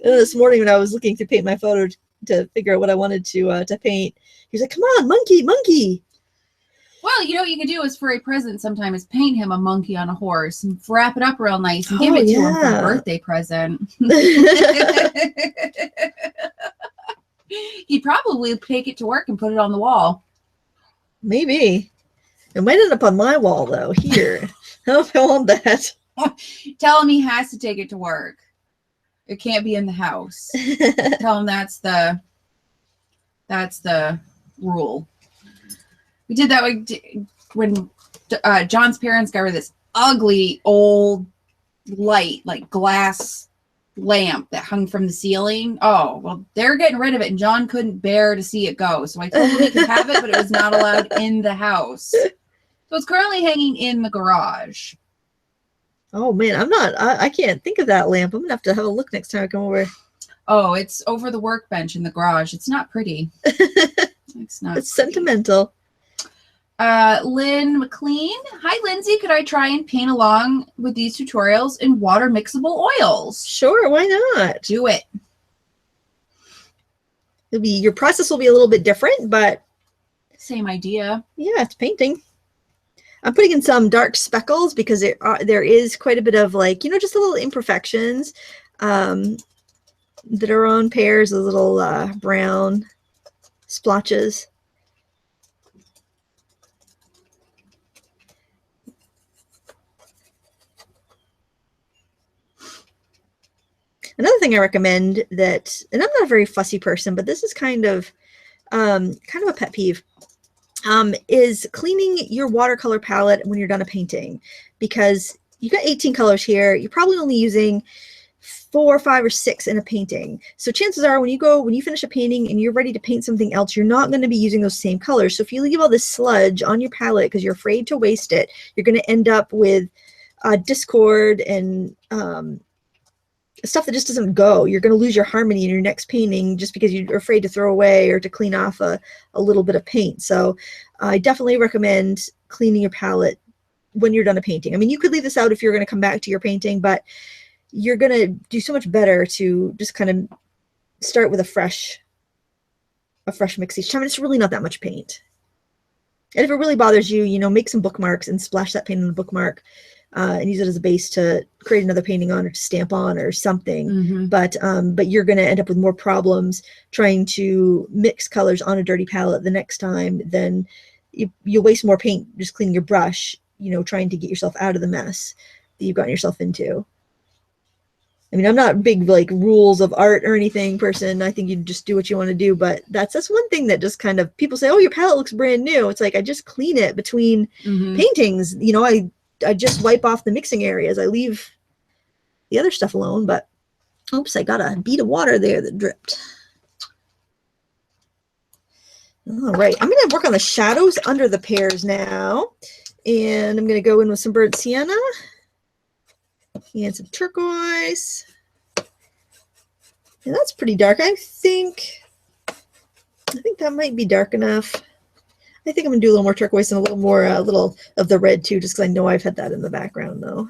This morning when I was looking to paint my photo to figure out what I wanted to paint, he was like, "Come on, monkey." Well, you know what you can do is for a present sometime is paint him a monkey on a horse and wrap it up real nice and give it to him for a birthday present. He'd probably take it to work and put it on the wall. Maybe. It might end up on my wall though. Here. I don't know if I want that. Tell him he has to take it to work. It can't be in the house. Tell him that's the rule. We did that when John's parents got rid of this ugly old light, like glass lamp that hung from the ceiling. Oh, well, they're getting rid of it, and John couldn't bear to see it go. So I told him he could have it, but it was not allowed in the house. So it's currently hanging in the garage. Oh man, I can't think of that lamp. I'm gonna have to look next time I come over. Oh, it's over the workbench in the garage. It's not pretty. It's not. It's pretty. Sentimental. Lynn McLean. Hi, Lindsay. Could I try and paint along with these tutorials in water mixable oils? Sure, why not? Do it. Your process will be a little bit different, but same idea. Yeah, it's painting. I'm putting in some dark speckles because there is quite a bit of just a little imperfections that are on pears, the little brown splotches. Another thing I recommend that, and I'm not a very fussy person, but this is kind of a pet peeve, is cleaning your watercolor palette when you're done a painting, because you got 18 colors here. You're probably only using 4, 5, or 6 in a painting. So chances are when you finish a painting and you're ready to paint something else, you're not going to be using those same colors. So if you leave all this sludge on your palette because you're afraid to waste it, you're going to end up with discord and stuff that just doesn't go. You're going to lose your harmony in your next painting just because you're afraid to throw away or to clean off a little bit of paint. So I definitely recommend cleaning your palette when you're done a painting. I mean, you could leave this out if you're going to come back to your painting, but you're going to do so much better to just kind of start with a fresh mix each time. And it's really not that much paint. And if it really bothers you, make some bookmarks and splash that paint on the bookmark. And use it as a base to create another painting on or to stamp on or something. Mm-hmm. But you're going to end up with more problems trying to mix colors on a dirty palette the next time. Then you'll waste more paint just cleaning your brush, trying to get yourself out of the mess that you've gotten yourself into. I mean, I'm not a big rules of art or anything person. I think you just do what you want to do, but that's one thing that just kind of people say, oh, your palette looks brand new. It's like, I just clean it between paintings. I just wipe off the mixing areas. I leave the other stuff alone, but oops, I got a bead of water there that dripped. All right, I'm going to work on the shadows under the pears now. And I'm going to go in with some burnt sienna and some turquoise. And that's pretty dark. I think that might be dark enough. I think I'm going to do a little more turquoise and a little of the red too, just because I know I've had that in the background though.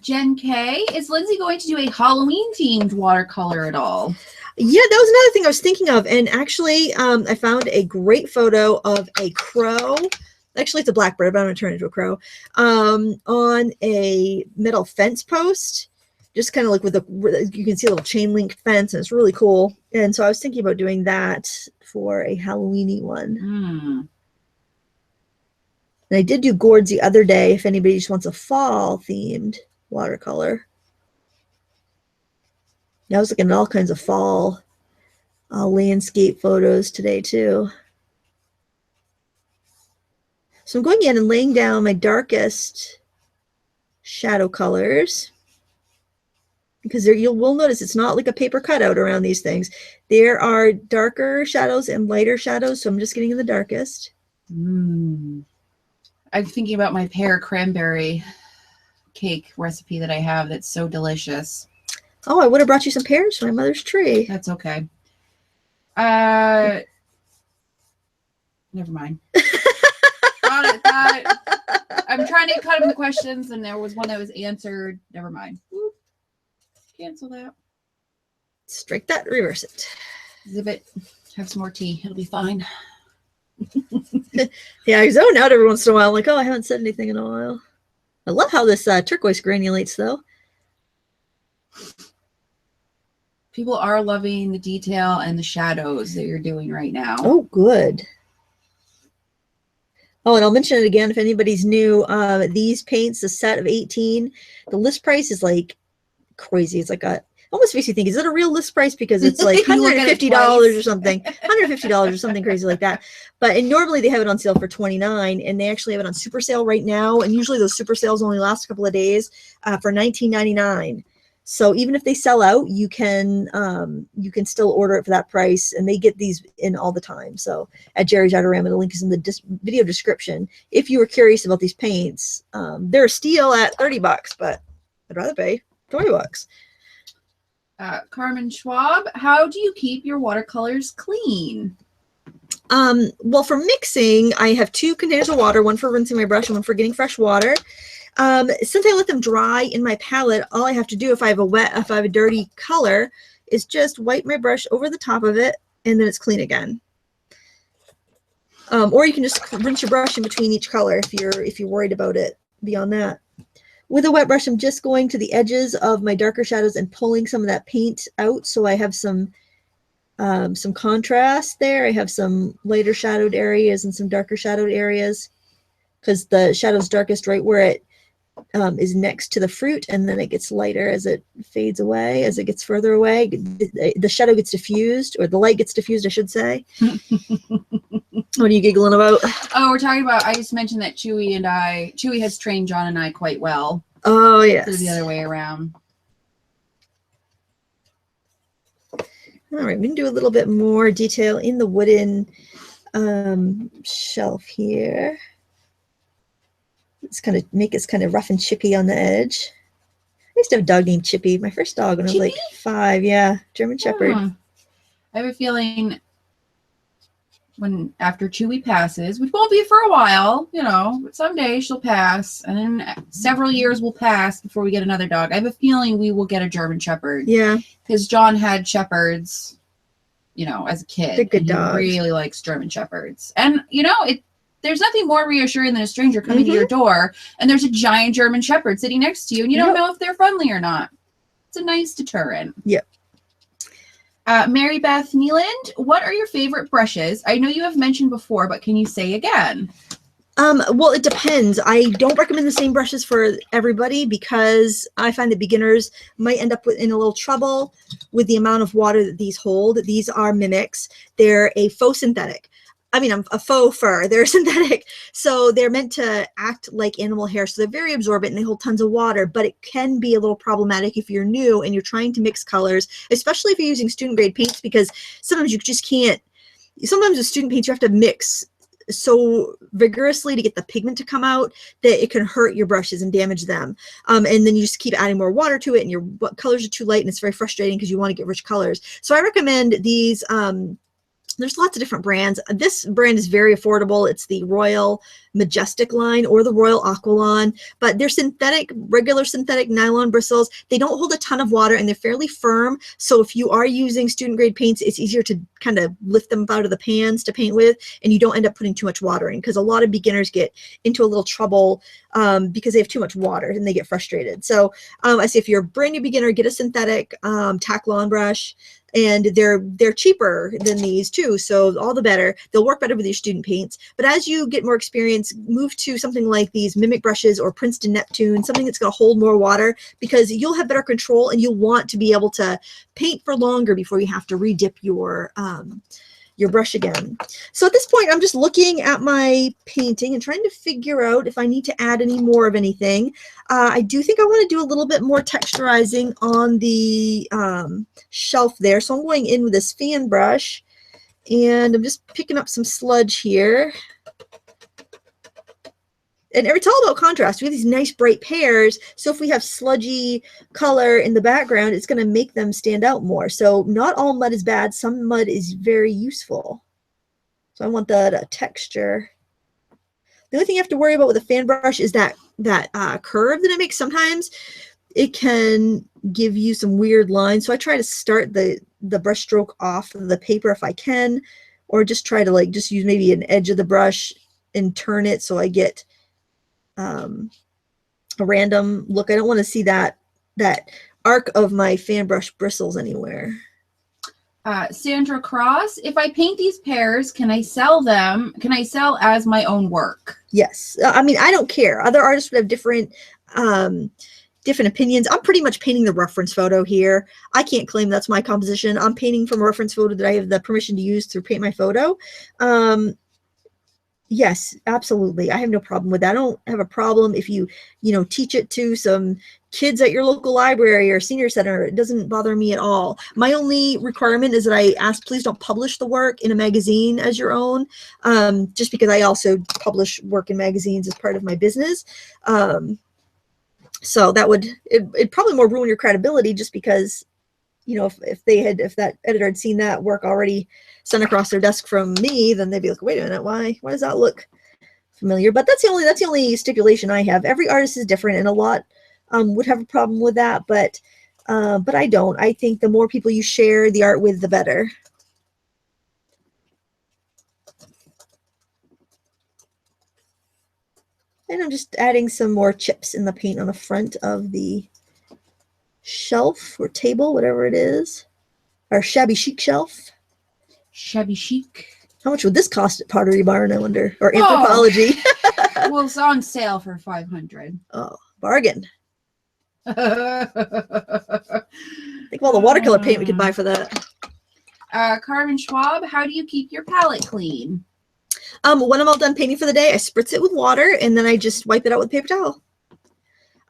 Jen K, is Lindsay going to do a Halloween themed watercolor at all? Yeah, that was another thing I was thinking of. And actually, I found a great photo of a crow. Actually, it's a blackbird, but I'm going to turn it into a crow. On a metal fence post. Just kind of you can see a little chain link fence, and it's really cool. And so I was thinking about doing that for a Halloween-y one. And I did do gourds the other day if anybody just wants a fall-themed watercolor. I was looking at all kinds of fall landscape photos today, too. So I'm going in and laying down my darkest shadow colors. Because we'll notice it's not like a paper cutout around these things. There are darker shadows and lighter shadows, so I'm just getting in the darkest. I'm thinking about my pear cranberry cake recipe that I have that's so delicious. Oh, I would have brought you some pears from my mother's tree. That's okay. Never mind. I'm trying to cut them the questions, and there was one that was answered. Never mind. Cancel that. Strike that, reverse it. Exhibit, have some more tea. It'll be fine. Yeah, I zone out every once in a while. I'm like, oh, I haven't said anything in a while. I love how this turquoise granulates, though. People are loving the detail and the shadows that you're doing right now. Oh, good. Oh, and I'll mention it again if anybody's new. These paints, a set of 18, the list price is like crazy. It's like almost makes you think, is it a real list price? Because it's like $150 or something, $150 or something crazy like that. And normally they have it on sale for $29, and they actually have it on super sale right now. And usually those super sales only last a couple of days for $19.99. So even if they sell out, you can still order it for that price, and they get these in all the time. So at Jerry's Artorama, the link is in the video description. If you were curious about these paints, they're a steal at $30, but I'd rather pay $20. Carmen Schwab, how do you keep your watercolors clean? Well, for mixing, I have 2 containers of water, one for rinsing my brush and one for getting fresh water. Since I let them dry in my palette, all I have to do if I have a dirty color is just wipe my brush over the top of it, and then it's clean again. Or you can just rinse your brush in between each color if you're worried about it beyond that. With a wet brush, I'm just going to the edges of my darker shadows and pulling some of that paint out, so I have some contrast there. I have some lighter shadowed areas and some darker shadowed areas, because the shadow's darkest right where it is next to the fruit, and then it gets lighter as it fades away, as it gets further away. The shadow gets diffused, or the light gets diffused, I should say. What are you giggling about? Oh, we're talking about, I just mentioned that Chewy has trained John and I quite well. Oh, yes. It's the other way around. All right, we can do a little bit more detail in the wooden shelf here. It's kind of make it kind of rough and chippy on the edge. I used to have a dog named Chippy, my first dog when I was like 5. Yeah, German Shepherd. I have a feeling after Chewy passes, which won't be for a while, but someday she'll pass, and then several years will pass before we get another dog. I have a feeling we will get a German Shepherd. Yeah, because John had Shepherds, as a kid. They're good dogs. He really likes German Shepherds, and there's nothing more reassuring than a stranger coming to your door and there's a giant German Shepherd sitting next to you, and you don't know if they're friendly or not. It's a nice deterrent. Yep. Mary Beth Nealand, what are your favorite brushes? I know you have mentioned before, but can you say again? Well, it depends. I don't recommend the same brushes for everybody, because I find that beginners might end up in a little trouble with the amount of water that these hold. These are mimics. They're a faux synthetic. I mean, a faux fur. They're synthetic. So they're meant to act like animal hair. So they're very absorbent and they hold tons of water, but it can be a little problematic if you're new and you're trying to mix colors, especially if you're using student grade paints, because sometimes you just can't. Sometimes with student paints, you have to mix so vigorously to get the pigment to come out that it can hurt your brushes and damage them. And then you just keep adding more water to it, and your colors are too light, and it's very frustrating because you want to get rich colors. So I recommend these. There's lots of different brands. This brand is very affordable. It's the Royal Majestic line or the Royal Aqualon, but they're synthetic, regular synthetic nylon bristles. They don't hold a ton of water and they're fairly firm. So if you are using student grade paints, it's easier to kind of lift them out of the pans to paint with, and you don't end up putting too much water in, because a lot of beginners get into a little trouble because they have too much water and they get frustrated. So I say if you're a brand new beginner, get a synthetic Taklon brush. And they're cheaper than these too, so all the better. They'll work better with your student paints. But as you get more experience, move to something like these Mimic brushes or Princeton Neptune, something that's going to hold more water, because you'll have better control and you'll want to be able to paint for longer before you have to re-dip your brush again. So at this point, I'm just looking at my painting and trying to figure out if I need to add any more of anything. I do think I want to do a little bit more texturizing on the shelf there. So I'm going in with this fan brush, and I'm just picking up some sludge here. And it's all about contrast. We have these nice bright pears, so if we have sludgy color in the background, it's going to make them stand out more. So not all mud is bad. Some mud is very useful. So I want the texture. The only thing you have to worry about with a fan brush is that curve that it makes. Sometimes it can give you some weird lines. So I try to start the brush stroke off of the paper if I can, or just try to just use maybe an edge of the brush and turn it so I get a random look. I don't want to see that arc of my fan brush bristles anywhere. Sandra Cross, if I paint these pears, can I sell them? Can I sell as my own work? Yes. I mean, I don't care. Other artists would have different different opinions. I'm pretty much painting the reference photo here. I can't claim that's my composition. I'm painting from a reference photo that I have the permission to use through Paint My Photo. Yes, absolutely. I have no problem with that. I don't have a problem if you teach it to some kids at your local library or senior center. It doesn't bother me at all. My only requirement is that I ask, please don't publish the work in a magazine as your own, just because I also publish work in magazines as part of my business. So that it'd probably more ruin your credibility, just because, if that editor had seen that work already sent across their desk from me, then they'd be like, wait a minute, why does that look familiar? But that's the only stipulation I have. Every artist is different, and a lot would have a problem with that, but I don't. I think the more people you share the art with, the better. And I'm just adding some more chips in the paint on the front of the shelf or table, whatever it is. Our shabby chic shelf. Shabby chic. How much would this cost at Pottery Barn, I wonder? Or Anthropology? Well, it's on sale for $500. Oh, bargain. Think of all the watercolor paint we could buy for that. Carmen Schwab, how do you keep your palette clean? When I'm all done painting for the day, I spritz it with water, and then I just wipe it out with a paper towel.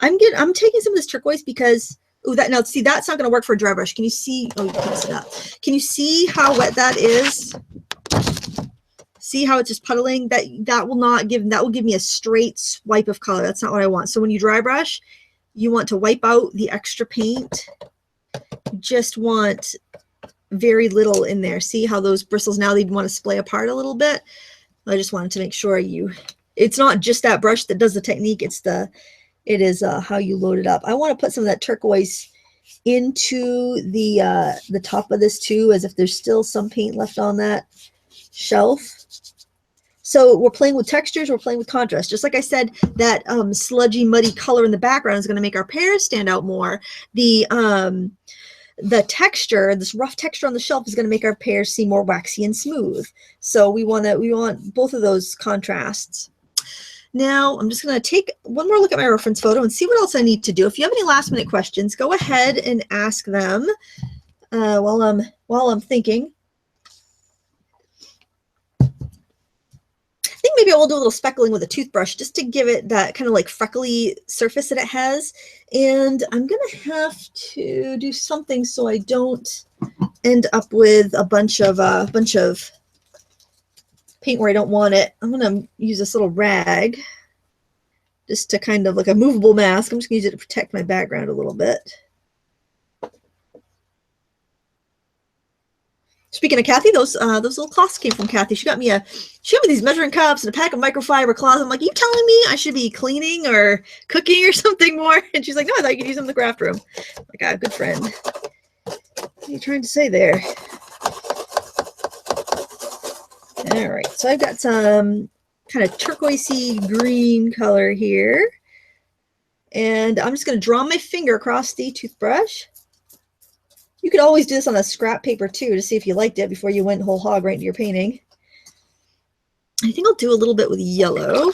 I'm taking some of this turquoise because that's not going to work for a dry brush. Can you see? Oh, you can't see that. Can you see how wet that is? See how it's just puddling? That will give me a straight swipe of color. That's not what I want. So when you dry brush, you want to wipe out the extra paint. You just want very little in there. See how those bristles now, they want to splay apart a little bit. I just wanted to make sure it's not just that brush that does the technique. It is how you load it up. I want to put some of that turquoise into the top of this too, as if there's still some paint left on that shelf. So we're playing with textures, we're playing with contrast. Just like I said, that sludgy, muddy color in the background is going to make our pears stand out more. The texture, this rough texture on the shelf, is going to make our pears seem more waxy and smooth. So we want both of those contrasts. Now I'm just going to take one more look at my reference photo and see what else I need to do. If you have any last minute questions, go ahead and ask them while I'm thinking. I think maybe I will do a little speckling with a toothbrush just to give it that kind of like freckly surface that it has. And I'm going to have to do something so I don't end up with a bunch of paint where I don't want it. I'm going to use this little rag just to kind of like a movable mask. I'm just going to use it to protect my background a little bit. Speaking of Kathy, those little cloths came from Kathy. She got me these measuring cups and a pack of microfiber cloths. I'm like, are you telling me I should be cleaning or cooking or something more? And she's like, no, I thought you could use them in the craft room. I'm like, good friend. What are you trying to say there? All right, so I've got some kind of turquoisey green color here. And I'm just going to draw my finger across the toothbrush. You could always do this on a scrap paper too to see if you liked it before you went whole hog right into your painting. I think I'll do a little bit with yellow.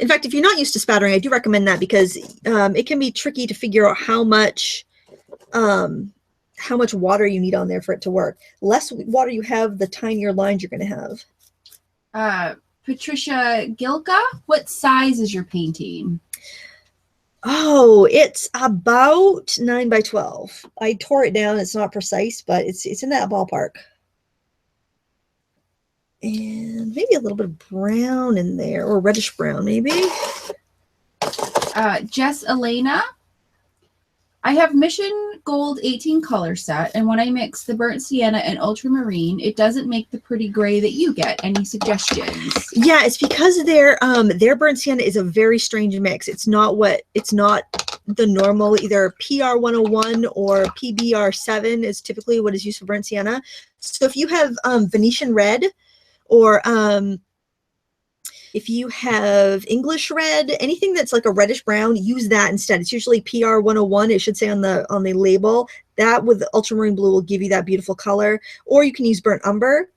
In fact, if you're not used to spattering, I do recommend that because it can be tricky to figure out how much water you need on there for it to work. Less water you have, the tinier lines you're going to have. Patricia Gilka, what size is your painting? Oh, it's about 9 by 12. I tore it down. It's not precise, but it's in that ballpark. And maybe a little bit of brown in there, or reddish brown, maybe. Jess Elena, I have Mission Gold 18 color set, and when I mix the burnt sienna and ultramarine, it doesn't make the pretty gray that you get. Any suggestions? Yeah, it's because their burnt sienna is a very strange mix. It's not the normal, either PR 101 or PBR 7 is typically what is used for burnt sienna. So if you have Venetian red, or if you have English red, anything that's like a reddish brown, use that instead. It's usually PR 101. It should say on the label. That with the ultramarine blue will give you that beautiful color. Or you can use burnt umber.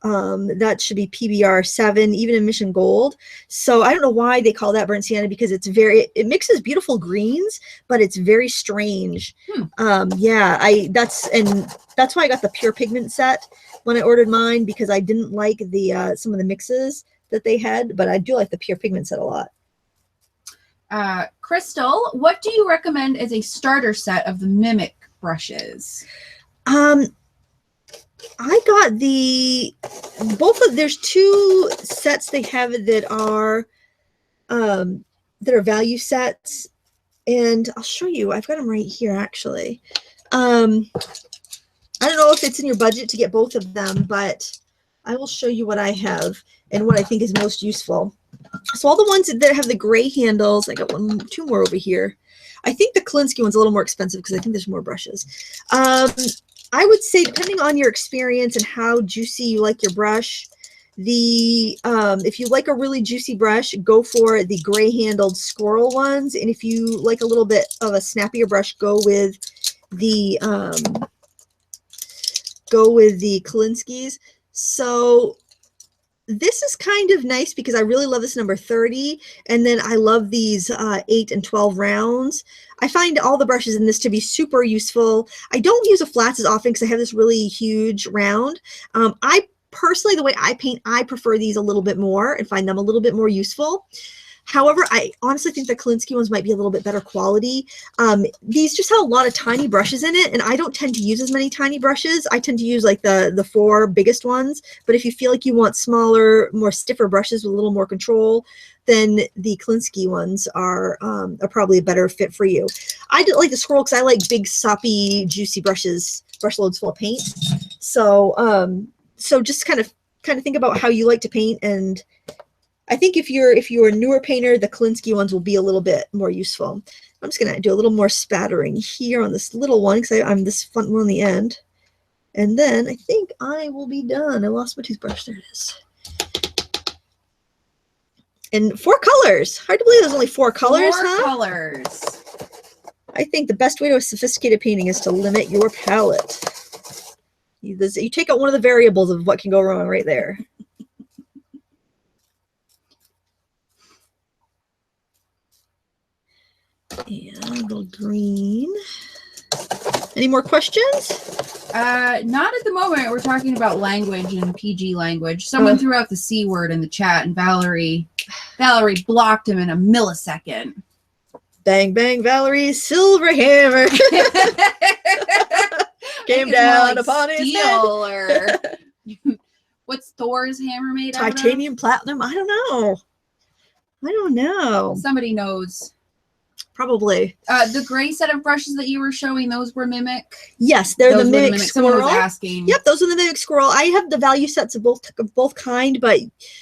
That should be PBR 7, even in Mission Gold. So I don't know why they call that burnt sienna, because it mixes beautiful greens, but it's very strange. Yeah, that's why I got the pure pigment set when I ordered mine, because I didn't like the some of the mixes that they had, but I do like the pure pigment set a lot. Crystal, what do you recommend as a starter set of the Mimic brushes? I got there's 2 sets they have that are value sets, and I'll show you. I've got them right here, actually. I don't know if it's in your budget to get both of them, but I will show you what I have and what I think is most useful. So all the ones that have the gray handles, I got 2 more over here. I think the Kolinsky one's a little more expensive because I think there's more brushes. I would say, depending on your experience and how juicy you like your brush, if you like a really juicy brush, go for the gray handled squirrel ones. And if you like a little bit of a snappier brush, go with the Kolinskys. So this is kind of nice because I really love this number 30, and then I love these 8 and 12 rounds. I find all the brushes in this to be super useful. I don't use the flats as often because I have this really huge round. I personally, the way I paint, I prefer these a little bit more and find them a little bit more useful. However, I honestly think the Kolinsky ones might be a little bit better quality. These just have a lot of tiny brushes in it, and I don't tend to use as many tiny brushes. I tend to use like the 4 biggest ones. But if you feel like you want smaller, more stiffer brushes with a little more control, then the Kolinsky ones are probably a better fit for you. I do like the squirrel because I like big, soppy, juicy brushes, brush loads full of paint. So so just kind of think about how you like to paint, and I think if you're a newer painter, the Kolinsky ones will be a little bit more useful. I'm just going to do a little more spattering here on this little one because I'm this front one on the end. And then I think I will be done. I lost my toothbrush. There it is. And 4 colors. Hard to believe there's only 4 colors, 4 huh? colors. I think the best way to a sophisticated painting is to limit your palette. You take out one of the variables of what can go wrong right there. And a little green. Any more questions? Not at the moment. We're talking about language and PG language. Someone threw out the C word in the chat, and Valerie blocked him in a millisecond. Bang, bang, Valerie's silver hammer came down upon his head. Or what's Thor's hammer made out of? Titanium, platinum? I don't know. Somebody knows. Probably. The gray set of brushes that you were showing, those were Mimic? Yes, they're the Mimic Squirrel. Someone was asking. Yep, those are the Mimic Squirrel. I have the value sets of both kind, but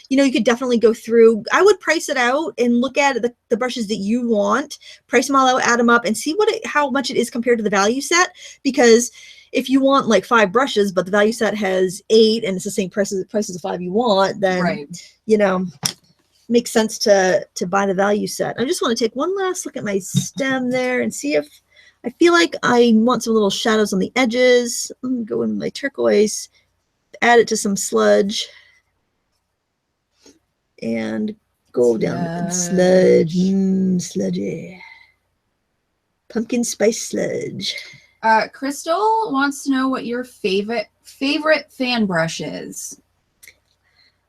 you could definitely go through. I would price it out and look at the brushes that you want, price them all out, add them up, and see how much it is compared to the value set. Because if you want like 5 brushes, but the value set has 8 and it's the same price as the 5 you want, then makes sense to buy the value set. I just want to take one last look at my stem there and see if I feel like I want some little shadows on the edges. I'm going to go in with my turquoise, add it to some sludge, and go down and sludge. Sludgy. Pumpkin spice sludge. Crystal wants to know what your favorite fan brush is.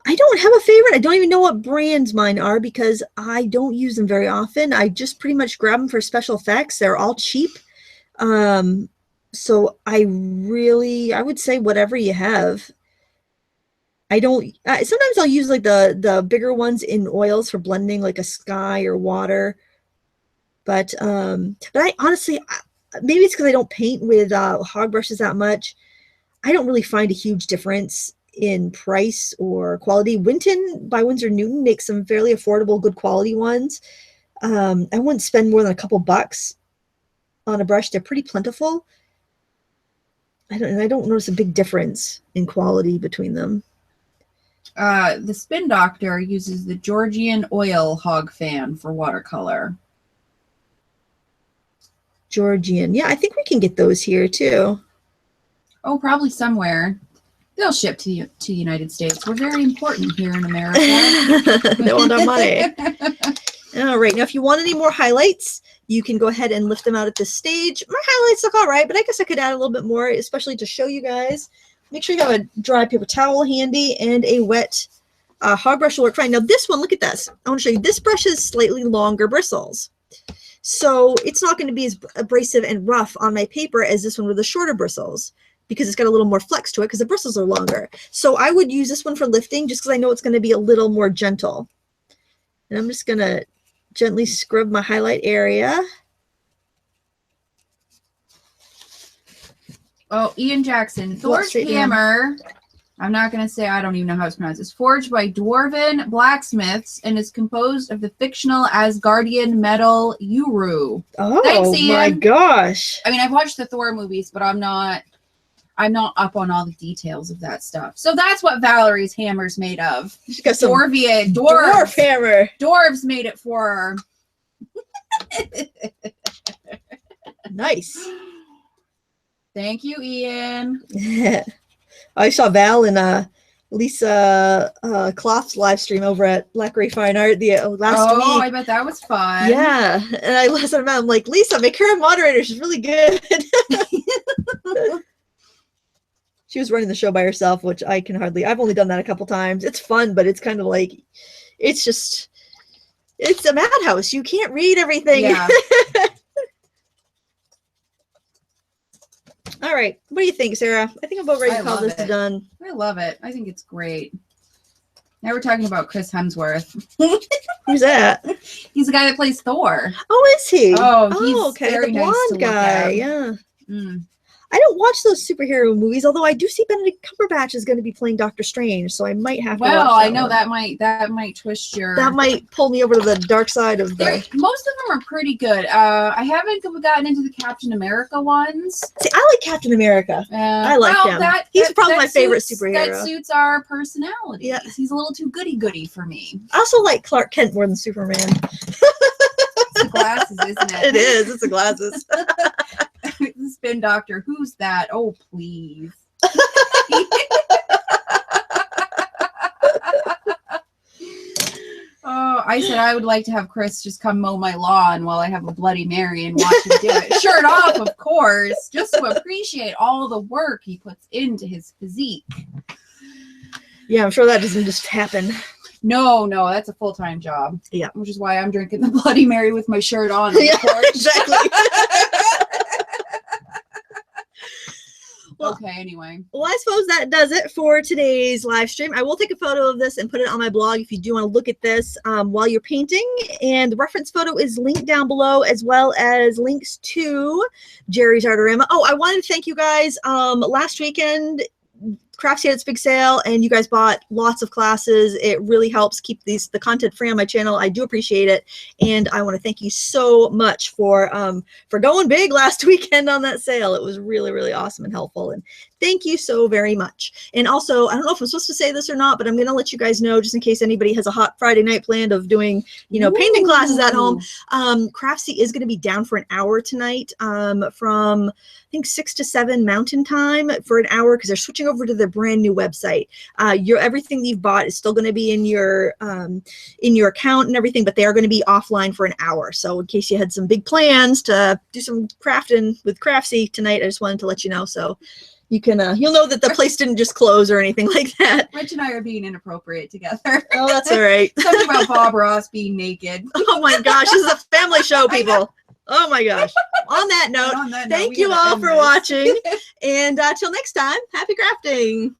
I don't have a favorite. I don't even know what brands mine are because I don't use them very often. I just pretty much grab them for special effects. They're all cheap. So I would say whatever you have. I don't, sometimes I'll use like the bigger ones in oils for blending like a sky or water. But I honestly, maybe it's because I don't paint with hog brushes that much. I don't really find a huge difference in price or quality. Winton by Winsor Newton makes some fairly affordable, good quality ones. I wouldn't spend more than a couple bucks on a brush. They're pretty plentiful. I don't notice a big difference in quality between them. The Spin Doctor uses the Georgian oil hog fan for watercolor. Georgian. Yeah, I think we can get those here too. Oh, probably somewhere. They'll ship to the United States. We're very important here in America. They want our money. All right. Now, if you want any more highlights, you can go ahead and lift them out at this stage. My highlights look all right, but I guess I could add a little bit more, especially to show you guys. Make sure you have a dry paper towel handy and a wet hog brush will work fine. Now, this one, look at this. I want to show you. This brush has slightly longer bristles. So it's not going to be as abrasive and rough on my paper as this one with the shorter bristles, because it's got a little more flex to it because the bristles are longer. So I would use this one for lifting just because I know it's going to be a little more gentle. And I'm just going to gently scrub my highlight area. Oh, Ian Jackson. Thor's hammer, I'm not going to say, I don't even know how it's pronounced. It's forged by dwarven blacksmiths and is composed of the fictional Asgardian metal Uru. Oh, thanks, Ian. My gosh. I mean, I've watched the Thor movies, but I'm not up on all the details of that stuff. So that's what Valerie's hammer's made of. She got some dwarf hammer. Dwarves made it for her. Nice. Thank you, Ian. I saw Val and Lisa Cloth's live stream over at Black Ray Fine Art last week. Oh, I bet that was fun. Yeah. And I listened to them. I'm like, Lisa, make her a moderator. She's really good. She was running the show by herself, which I can hardly. I've only done that a couple times. It's fun, but it's kind of like, it's a madhouse. You can't read everything. Yeah. All right. What do you think, Sarah? I think I'm about ready to call this done. I love it. I think it's great. Now we're talking about Chris Hemsworth. Who's that? He's the guy that plays Thor. Oh, is he? Oh, he's okay. very The nice blonde to look guy. at. Yeah. Mm. I don't watch those superhero movies, although I do see Benedict Cumberbatch is going to be playing Doctor Strange, so I might have to watch that. Well, I know one. that might twist your. That might pull me over to the dark side of the. Most of them are pretty good. I haven't gotten into the Captain America ones. See, I like Captain America. I like him. He's probably my favorite superhero. That suits our personalities. Yeah. He's a little too goody-goody for me. I also like Clark Kent more than Superman. It's the glasses, isn't it? It is. It's the glasses. The spin doctor. Who's that? Oh, please. Oh, I said I would like to have Chris just come mow my lawn while I have a Bloody Mary and watch him do it. Shirt off, of course, just to appreciate all the work he puts into his physique. Yeah, I'm sure that doesn't just happen. No, that's a full-time job. Yeah. Which is why I'm drinking the Bloody Mary with my shirt on. Yeah, exactly. Well, okay, anyway. Well, I suppose that does it for today's live stream. I will take a photo of this and put it on my blog if you do want to look at this while you're painting. And the reference photo is linked down below, as well as links to Jerry's Artorama. Oh, I wanted to thank you guys. Last weekend, Craftsy had its big sale, and you guys bought lots of classes. It really helps keep the content free on my channel. I do appreciate it, and I want to thank you so much for going big last weekend on that sale. It was really, really awesome and helpful, and thank you so very much. And also, I don't know if I'm supposed to say this or not, but I'm going to let you guys know, just in case anybody has a hot Friday night planned of doing, painting classes at home. Craftsy is going to be down for an hour tonight from, I think, 6 to 7 Mountain Time for an hour, because they're switching over to their brand new website. Everything that you've bought is still going to be in your account and everything, but they are going to be offline for an hour. So in case you had some big plans to do some crafting with Craftsy tonight, I just wanted to let you know. So you can you'll know that the place didn't just close or anything like that. Rich and I are being inappropriate together. Oh, that's all right. Something about Bob Ross being naked. Oh my gosh, this is a family show, people. Oh my gosh. On that note, thank you all for watching. And till next time, happy crafting.